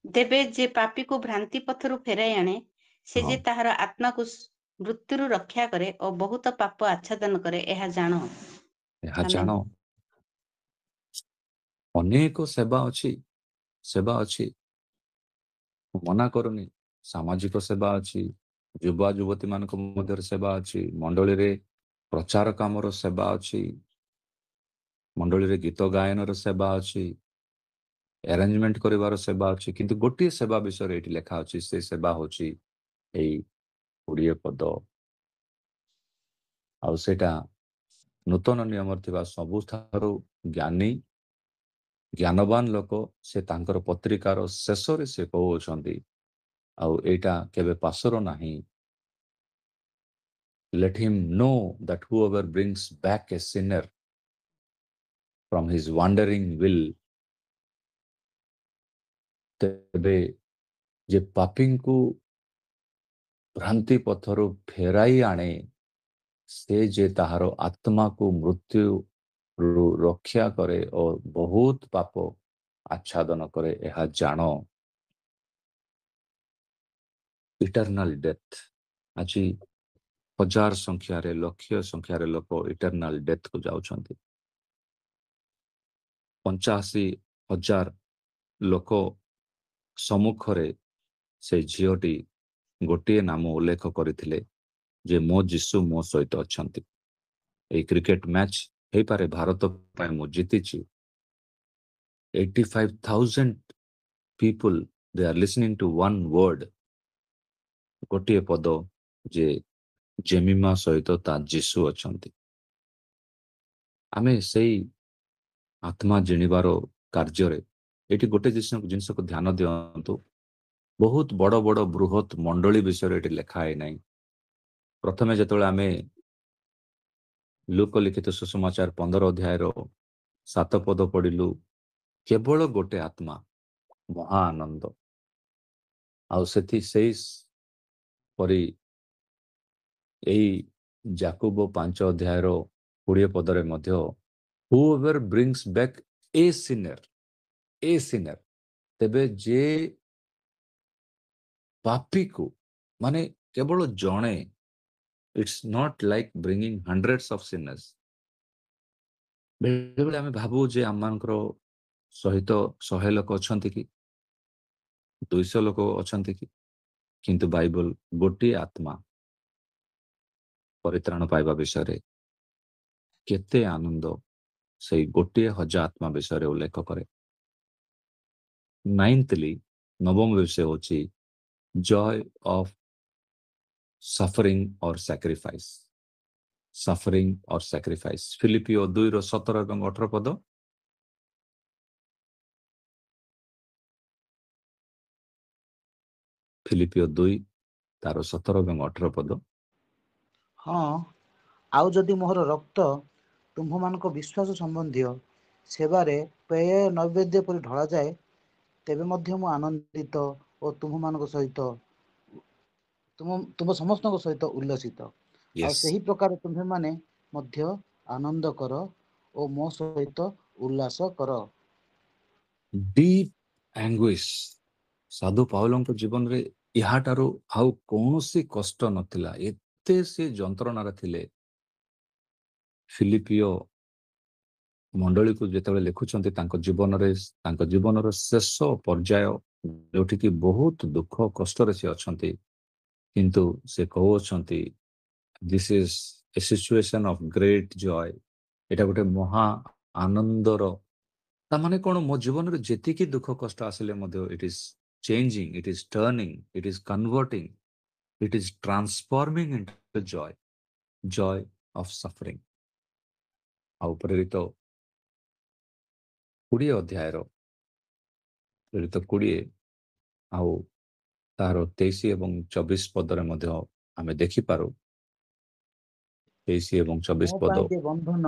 ତେବେ ଯେ ପାପୀକୁ ଭ୍ରାନ୍ତି ପଥରୁ ଫେରାଇ ଆଣେ, ସେ ହଁ। ଯେ ତାହାର ଆତ୍ମାକୁ ମୃତ୍ୟୁରୁ ରକ୍ଷା କରେ ଓ ବହୁତ ପାପ ଆଚ୍ଛାଦନ କରେ, ଏହା ଜାଣ। ଏହା ଆମେନ୍। ଜାଣ। ଅନେକ ସେବା ଅଛି। ମୁଁ ମନା କରୁନି, ସାମାଜିକ ସେବା ଅଛି, ଯୁବା ଯୁବତୀ ମାନଙ୍କ ମଧ୍ୟରେ ସେବା ଅଛି, ମଣ୍ଡଳୀରେ ପ୍ରଚାର କାମର ସେବା ଅଛି, ମଣ୍ଡଳୀରେ ଗୀତ ଗାୟନର ସେବା ଅଛି, ଆରେଞ୍ଜମେଣ୍ଟ କରିବାର ସେବା ଅଛି। କିନ୍ତୁ ଗୋଟିଏ ସେବା ବିଷୟରେ ଏଠି ଲେଖା ଅଛି, ସେ ସେବା ହେଉଛି ଏଇ 20 ପଦ। ଆଉ ସେଇଟା ନୂତନ ନିୟମରେ ଥିବା ସବୁଠାରୁ ଜ୍ଞାନବାନ ଲୋକ, ସେ ତାଙ୍କର ପତ୍ରିକାର ଶେଷରେ ସେ କହୁଅଛନ୍ତି, ଆଉ ଏଇଟା କେବେ ପାସର ନାହିଁ। Let him know that whoever brings back a sinner from his wandering will, ତେବେ ଯେ ପାପୀଙ୍କୁ ଭ୍ରାନ୍ତି ପଥରୁ ଫେରାଇ ଆଣେ, ସେ ଯେ ତାହାର ଆତ୍ମାକୁ ମୃତ୍ୟୁରୁ ରକ୍ଷା କରେ ଓ ବହୁତ ପାପ ଆଚ୍ଛାଦନ କରେ, ଏହା ଜାଣ। ଇଟର୍ନାଲ ଡେଥ୍। ଆଜି ହଜାର ସଂଖ୍ୟାରେ, ଲକ୍ଷ ସଂଖ୍ୟାରେ ଲୋକ ଇଟର୍ନାଲ ଡେଥକୁ ଯାଉଛନ୍ତି। 85,000 ଲୋକ ସମ୍ମୁଖରେ ସେ ଝିଅଟି ଗୋଟିଏ ନାମ ଉଲ୍ଲେଖ କରିଥିଲେ ଯେ ମୋ ଯୀଶୁ ମୋ ସହିତ ଅଛନ୍ତି। ଏଇ କ୍ରିକେଟ ମ୍ୟାଚ୍ ହେଇପାରେ, ଭାରତ ପାଇଁ ମୁଁ ଜିତିଛି। 85,000 people, they are listening to one word, ଗୋଟିଏ ପଦ, ଯେ ଜେମିମା ସହିତ ତା ଯୀଶୁ ଅଛନ୍ତି। ଆମେ ସେଇ ଆତ୍ମା ଜିଣିବାର କାର୍ଯ୍ୟରେ ଏଠି ଗୋଟେ ଜିନିଷକୁ ଧ୍ୟାନ ଦିଅନ୍ତୁ। ବହୁତ ବଡ଼ ବୃହତ ମଣ୍ଡଳୀ ବିଷୟରେ ଏଠି ଲେଖା ହେଇନାହିଁ। ପ୍ରଥମେ ଯେତେବେଳେ ଆମେ ଲୁକ ଲିଖିତ ସୁସମାଚାର 15 ଅଧ୍ୟାୟର 7 ପଦ ପଢିଲୁ, କେବଳ ଗୋଟେ ଆତ୍ମା, ମହା ଆନନ୍ଦ। ଆଉ ସେଇ ପରି ଏଇ ଯାକୁବ 5 ଅଧ୍ୟାୟର 20 ପଦରେ ମଧ୍ୟ whoever brings back a sinner, ତେବେ ଯେ ପାପୀକୁ, ମାନେ କେବଳ ଜଣେ, it's not like bringing hundreds of sinners। ବେଳେବେଳେ ଆମେ ଭାବୁ ଯେ ଆମମାନଙ୍କର ସହିତ 100 ଲୋକ ଅଛନ୍ତି କି 200 ଲୋକ ଅଛନ୍ତି କି, କିନ୍ତୁ ବାଇବଲ ଗୋଟିଏ ଆତ୍ମା ପରିତ୍ରାଣ ପାଇବା ବିଷୟରେ କେତେ ଆନନ୍ଦ ସେଇ ଗୋଟିଏ ହଜାର ଆତ୍ମା ବିଷୟରେ ଉଲ୍ଲେଖ କରେ। 9th, ନବମ ବିଷୟ ହେଉଛି joy of suffering or sacrifice. Suffering or sacrifice, ଫିଲିପିଓ 2ର 17 ଏବଂ 18 ପଦ। ଫିଲିପିଓ 2 ତାର 17 ଏବଂ 18 ପଦ। ହଁ, ଆଉ ଯଦି ମୋହର ରକ୍ତ ତୁମ୍ଭମାନଙ୍କ ବିଶ୍ୱାସ ସମ୍ବନ୍ଧୀୟ ସେବାରେ ପେୟ ନୈବେଦ୍ୟ ପରି ଢଳାଯାଏ, ତେବେ ମଧ୍ୟ ମୁଁ ଆନନ୍ଦିତ ଓ ତୁମ୍ଭମାନଙ୍କ ସହିତ ତୁମ ସମସ୍ତଙ୍କ ସହିତ ଉଲ୍ଲସିତ। ଆଉ ୟେସ୍, ସେହି ପ୍ରକାର ତୁମ୍ଭେମାନେ ମଧ୍ୟ ଆନନ୍ଦ କର ଓ ମୋ ସହିତ ଉଲ୍ଲାସ କର। ଡିପ୍ ଆଙ୍ଗୁଇସ୍। ସାଧୁ ପାଉଲଙ୍କ ଜୀବନରେ ଏହାଠାରୁ ଆଉ କୌଣସି କଷ୍ଟ ନଥିଲା। ଏତେ ସେ ଯନ୍ତ୍ରଣାରେ ଥିଲେ। ଫିଲିପିଓ ମଣ୍ଡଳୀକୁ ଯେତେବେଳେ ଲେଖୁଛନ୍ତି ତାଙ୍କ ଜୀବନର ଶେଷ ପର୍ଯ୍ୟାୟ, ଯୋଉଠିକି ବହୁତ ଦୁଃଖ କଷ୍ଟରେ ସେ ଅଛନ୍ତି, କିନ୍ତୁ ସେ କହୁଅଛନ୍ତି this is a situation of great joy. ଏଇଟା ଗୋଟେ ମହା ଆନନ୍ଦର, ତାମାନେ କ'ଣ, ମୋ ଜୀବନରେ ଯେତିକି ଦୁଃଖ କଷ୍ଟ ଆସିଲେ ମଧ୍ୟ it is changing, it is turning, it is converting, it is transforming into joy of suffering. ଆଉ ପ୍ରେରିତ 20 ଅଧ୍ୟାୟର ପ୍ରେରିତ 20 ଆଉ ତାହାର 23 ଏବଂ 24 ପଦରେ ମଧ୍ୟ ଆମେ ଦେଖିପାରୁ। 23 ଏବଂ 24 ମୋ ପଦ। ପାଇଁ ଯେ ବନ୍ଧନ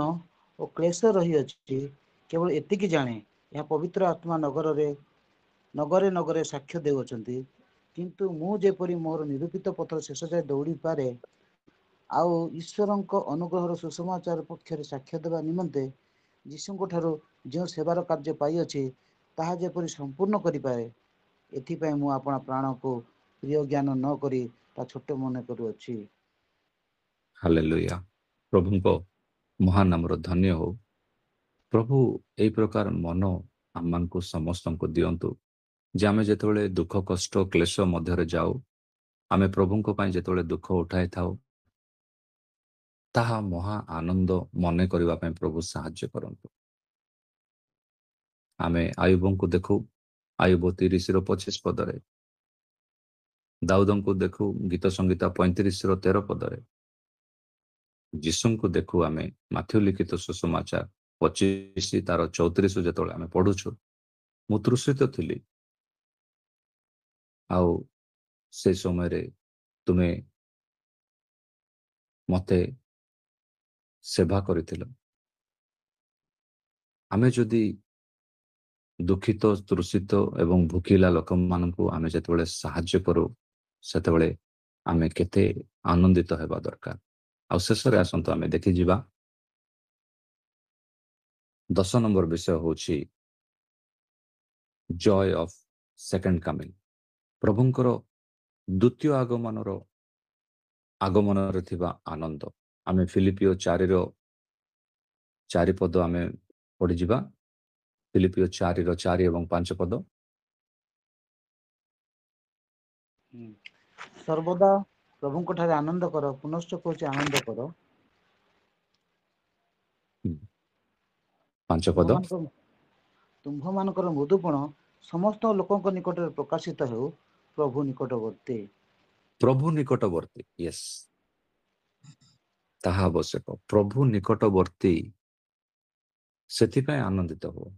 ଓ କ୍ଲେଶ ରହିଅଛି, କେବଳ ଏତିକି ଜାଣେ, ଏହା ପବିତ୍ର ଆତ୍ମା ନଗରେ ନଗରେ ସାକ୍ଷ୍ୟ ଦେଉଅଛନ୍ତି। କିନ୍ତୁ ମୁଁ ଯେପରି ମୋର ନିରୂପିତ ପଥର ଶେଷ ଯାଏ ଦୌଡ଼ି ପାରେ, ଆଉ ଈଶ୍ୱରଙ୍କ ଅନୁଗ୍ରହର ସୁସମାଚାର ପକ୍ଷରେ ସାକ୍ଷ୍ୟ ଦେବା ନିମନ୍ତେ ଯୀଶୁଙ୍କ ଠାରୁ ଯେଉଁ ସେବାର କାର୍ଯ୍ୟ ପାଇଅଛି, ତାହା ଯେପରି ସମ୍ପୂର୍ଣ୍ଣ କରିପାରେ, ଏଥିପାଇଁ ମୁଁ ଆପଣା ପ୍ରାଣକୁ ପ୍ରିୟ ଜ୍ଞାନ ନ କରି ତା ଛୋଟ ମନେ କରୁଅଛି। ହାଲେଲୁୟା। ପ୍ରଭୁଙ୍କ ମହାନ ନାମର ଧନ୍ୟ ହଉ। ପ୍ରଭୁ ଏଇ ପ୍ରକାର ମନ ଆମମାନଙ୍କୁ ସମସ୍ତଙ୍କୁ ଦିଅନ୍ତୁ ଯେ ଆମେ ଯେତେବେଳେ ଦୁଃଖ କଷ୍ଟ କ୍ଲେଶ ମଧ୍ୟରେ ଯାଉ, ଆମେ ପ୍ରଭୁଙ୍କ ପାଇଁ ଯେତେବେଳେ ଦୁଃଖ ଉଠାଇଥାଉ, ତାହା ମହା ଆନନ୍ଦ ମନେ କରିବା ପାଇଁ ପ୍ରଭୁ ସାହାଯ୍ୟ କରନ୍ତୁ। ଆମେ ଆୟୁବଙ୍କୁ ଦେଖୁ, ଆୟୁବ 30ର 25 ପଦରେ। ଦାଉଦଙ୍କୁ ଦେଖୁ ଗୀତ ସଂଗୀତ 35ର 13 ପଦରେ। ଯୀଶୁଙ୍କୁ ଦେଖୁ ଆମେ ମାଥ୍ୟୁ ଲିଖିତ ସୁସମାଚାର 25 ତାର 34 ଯେତେବେଳେ ଆମେ ପଢୁଛୁ, ମୁଁ ତୃଷିତ ଥିଲି, ଆଉ ସେ ସମୟରେ ତୁମେ ମତେ ସେବା କରିଥିଲ। ଆମେ ଯଦି ଦୁଃଖିତ, ତୃଷିତ ଏବଂ ଭୋକିଲା ଲୋକମାନଙ୍କୁ ଆମେ ଯେତେବେଳେ ସାହାଯ୍ୟ କରୁ, ସେତେବେଳେ ଆମେ କେତେ ଆନନ୍ଦିତ ହେବା ଦରକାର। ଆଉ ଶେଷରେ ଆସନ୍ତୁ ଆମେ ଦେଖିଯିବା 10 ନମ୍ବର ବିଷୟ ହେଉଛି ଜୟ ଅଫ ସେକେଣ୍ଡ କମିଂ। ପ୍ରଭୁଙ୍କର ଦ୍ୱିତୀୟ ଆଗମନରେ ଥିବା ଆନନ୍ଦ। ଆମେ ଫିଲିପିଓ 4ର 4 ପଦ ଆମେ ପଢିଯିବା। ଫିଲିପିଓ 4ର 4 ଏବଂ 5 ପଦ। ସର୍ବଦା ପ୍ରଭୁଙ୍କ ଠାରେ ଆନନ୍ଦ କର। ପୁନଶ୍ଚ କହୁଛି ଆନନ୍ଦ କର। 5 ପଦ। ତୁମ୍ଭମାନଙ୍କର ମୃଦୁପଣ ସମସ୍ତ ଲୋକଙ୍କ ନିକଟରେ ପ୍ରକାଶିତ ହେଉ। ପ୍ରଭୁ ନିକଟବର୍ତ୍ତୀ। ପ୍ରଭୁ ନିକଟବର୍ତ୍ତୀ, ୟେସ୍, ତାହା ଆବଶ୍ୟକ। ପ୍ରଭୁ ନିକଟବର୍ତ୍ତୀ, ସେଥିପାଇଁ ଆନନ୍ଦିତ ହୁଅ।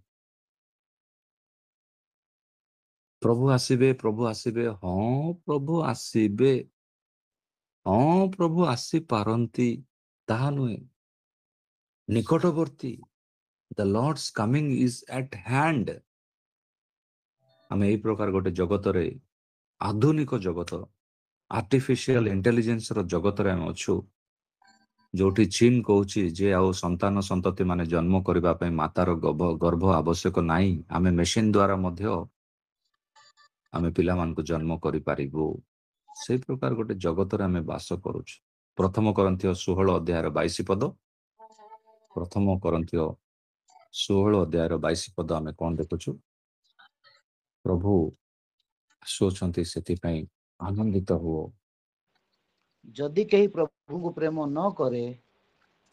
ପ୍ରଭୁ ଆସିବେ, ପ୍ରଭୁ ଆସିବେ। ହଁ, ପ୍ରଭୁ ଆସିବେ। ହଁ ପ୍ରଭୁ ଆସିପାରନ୍ତି ତାହା ନୁହେଁ, ନିକଟବର୍ତ୍ତୀ। The Lord's coming is at hand. ଆମେ ଏଇ ପ୍ରକାର ଗୋଟେ ଜଗତରେ, ଆଧୁନିକ ଜଗତ, ଆର୍ଟିଫିସିଆଲ ଇଣ୍ଟେଲିଜେନ୍ସର ଜଗତରେ ଆମେ ଅଛୁ, ଯୋଉଠି ଚୀନ କହୁଛି ଯେ ଆଉ ସନ୍ତାନ ସନ୍ତତି ମାନେ ଜନ୍ମ କରିବା ପାଇଁ ମାତାର ଗର୍ଭ ଆବଶ୍ୟକ ନାହିଁ, ଆମେ ମେସିନ ଦ୍ୱାରା ମଧ୍ୟ ଆମେ ପିଲାମାନଙ୍କୁ ଜନ୍ମ କରିପାରିବୁ। ସେଇ ପ୍ରକାର ଗୋଟେ ଜଗତରେ ଆମେ ବାସ କରୁଛୁ। ପ୍ରଥମ କରନ୍ଥୀୟ 16 ଅଧ୍ୟାୟର 22 ପଦ, ପ୍ରଥମ କରନ୍ଥୀୟ 16 ଅଧ୍ୟାୟର 22 ପଦ ଆମେ କଣ ଦେଖୁଛୁ? ପ୍ରଭୁ ଆସୁଅଛନ୍ତି, ସେଥିପାଇଁ ଆନନ୍ଦିତ ହୁଅ। ଯଦି କେହି ପ୍ରଭୁଙ୍କୁ ପ୍ରେମ ନ କରେ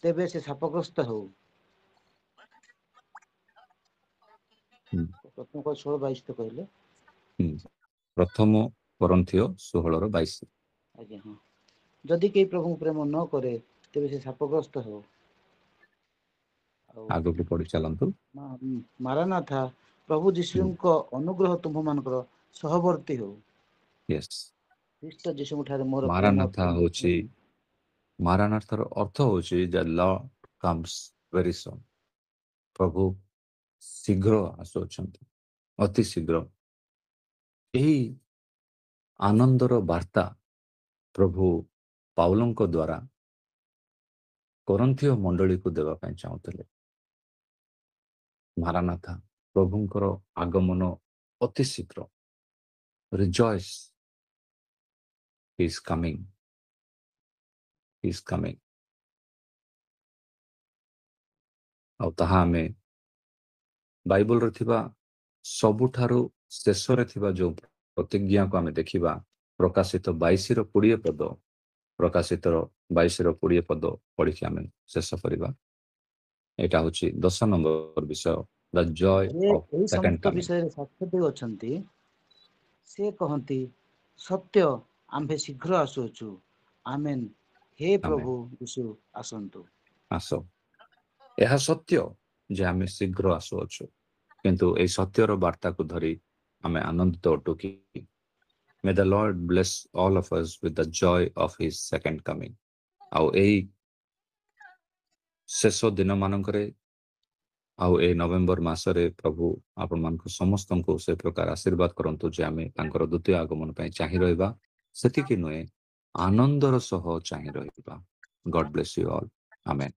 ତେବେ ସେ ଶାପଗ୍ରସ୍ତ ହେଉ। ପ୍ରଥମ 16:22 ତ କହିଲେ। ପ୍ରଥମ କରନ୍ଥୀୟ 16:22। ଆଜ୍ଞା, ହଁ। ଯଦି କେହି ପ୍ରଭୁଙ୍କୁ ପ୍ରେମ ନ କରେ ତେବେ ସେ ଶାପଗ୍ରସ୍ତ ହେଉ। ଆଉ ଆଗକୁ ପଢି ଚାଲନ୍ତୁ। ମାରାନାଥା, ପ୍ରଭୁ ଯୀଶୁଙ୍କ ଅନୁଗ୍ରହ ତୁମ୍ଭମାନଙ୍କର ସହବର୍ତ୍ତୀ ହେଉ। ୟେସ୍, ଖ୍ରୀଷ୍ଟ ଯୀଶୁଙ୍କ ଠାରେ ମୋର ପ୍ରେମ ମାରାନାଥା ହଉଛି, ମାରାନାଥାର ଅର୍ଥ ହଉଛି ଦ ଲର୍ଡ କମ୍ସ ଭେରି ସୁନ୍। ପ୍ରଭୁ ଶୀଘ୍ର ଆସୁଅଛନ୍ତି, ଅତି ଶୀଘ୍ର। ଏହି ଆନନ୍ଦର ବାର୍ତ୍ତା ପ୍ରଭୁ ପାଉଲଙ୍କ ଦ୍ୱାରା କରନ୍ଥୀୟ ମଣ୍ଡଳୀକୁ ଦେବା ପାଇଁ ଚାହୁଁଥିଲେ। ମାରାନାଥା, ପ୍ରଭୁଙ୍କର ଆଗମନ ଅତି ଶୀଘ୍ର। Rejoice, he is coming, he is coming. ଆଉ ତାହା ଆମେ ବାଇବଲରେ ଥିବା ସବୁଠାରୁ ଶେଷରେ ଥିବା ଯୋଉ ପ୍ରତିଜ୍ଞାକୁ ଆମେ ଦେଖିବା, ପ୍ରକାଶିତ 22:20 ପଦ, ପ୍ରକାଶିତ 22:20 ପଦ ପଢିକି ଆମେ ଶେଷ କରିବା। ଏଇଟା ହଉଛି 10 ନମ୍ବର ବିଷୟ, ଦ ଜୟ ଯେ ଅଫ୍ ଏହି ସେକେଣ୍ଡ ସମସ୍ତ କମିଂ। ବିଷୟରେ ସାକ୍ଷ୍ୟ ଦେଉଅଛନ୍ତି, ସେ କହନ୍ତି, ସତ୍ୟ, ଆମ୍ଭେ ଶୀଘ୍ର ଆସୁଅଛୁ। ଆମେନ୍। ହେ ଆମେ ପ୍ରଭୁ ଯୀଶୁ ଆସନ୍ତୁ। ଆସ। ଏହା ସତ୍ୟ ଯେ ଆମେ ଶୀଘ୍ର ଆସୁଅଛୁ, କିନ୍ତୁ ଏହି ସତ୍ୟର ବାର୍ତ୍ତାକୁ ଧରି ଆମେ ଆନନ୍ଦିତ ଅଟୁ କି? May the Lord bless all of us with the joy of his second coming. ଆଉ ଏହି ଶେଷ ଦିନମାନଙ୍କରେ, ଆଉ ଏହି ନଭେମ୍ବର ମାସରେ ପ୍ରଭୁ ଆପଣମାନଙ୍କୁ ସମସ୍ତଙ୍କୁ ସେ ପ୍ରକାର ଆଶୀର୍ବାଦ କରନ୍ତୁ ଯେ ଆମେ ତାଙ୍କର ଦ୍ୱିତୀୟ ଆଗମନ ପାଇଁ ଚାହିଁ ରହିବା। ସେତିକି ନୁହେଁ, ଆନନ୍ଦର ସହ ଚାହିଁ ରହିବା। ଗଡ୍ ବ୍ଲେସ୍ ୟୁ ଅଲ୍। ଆମେନ୍।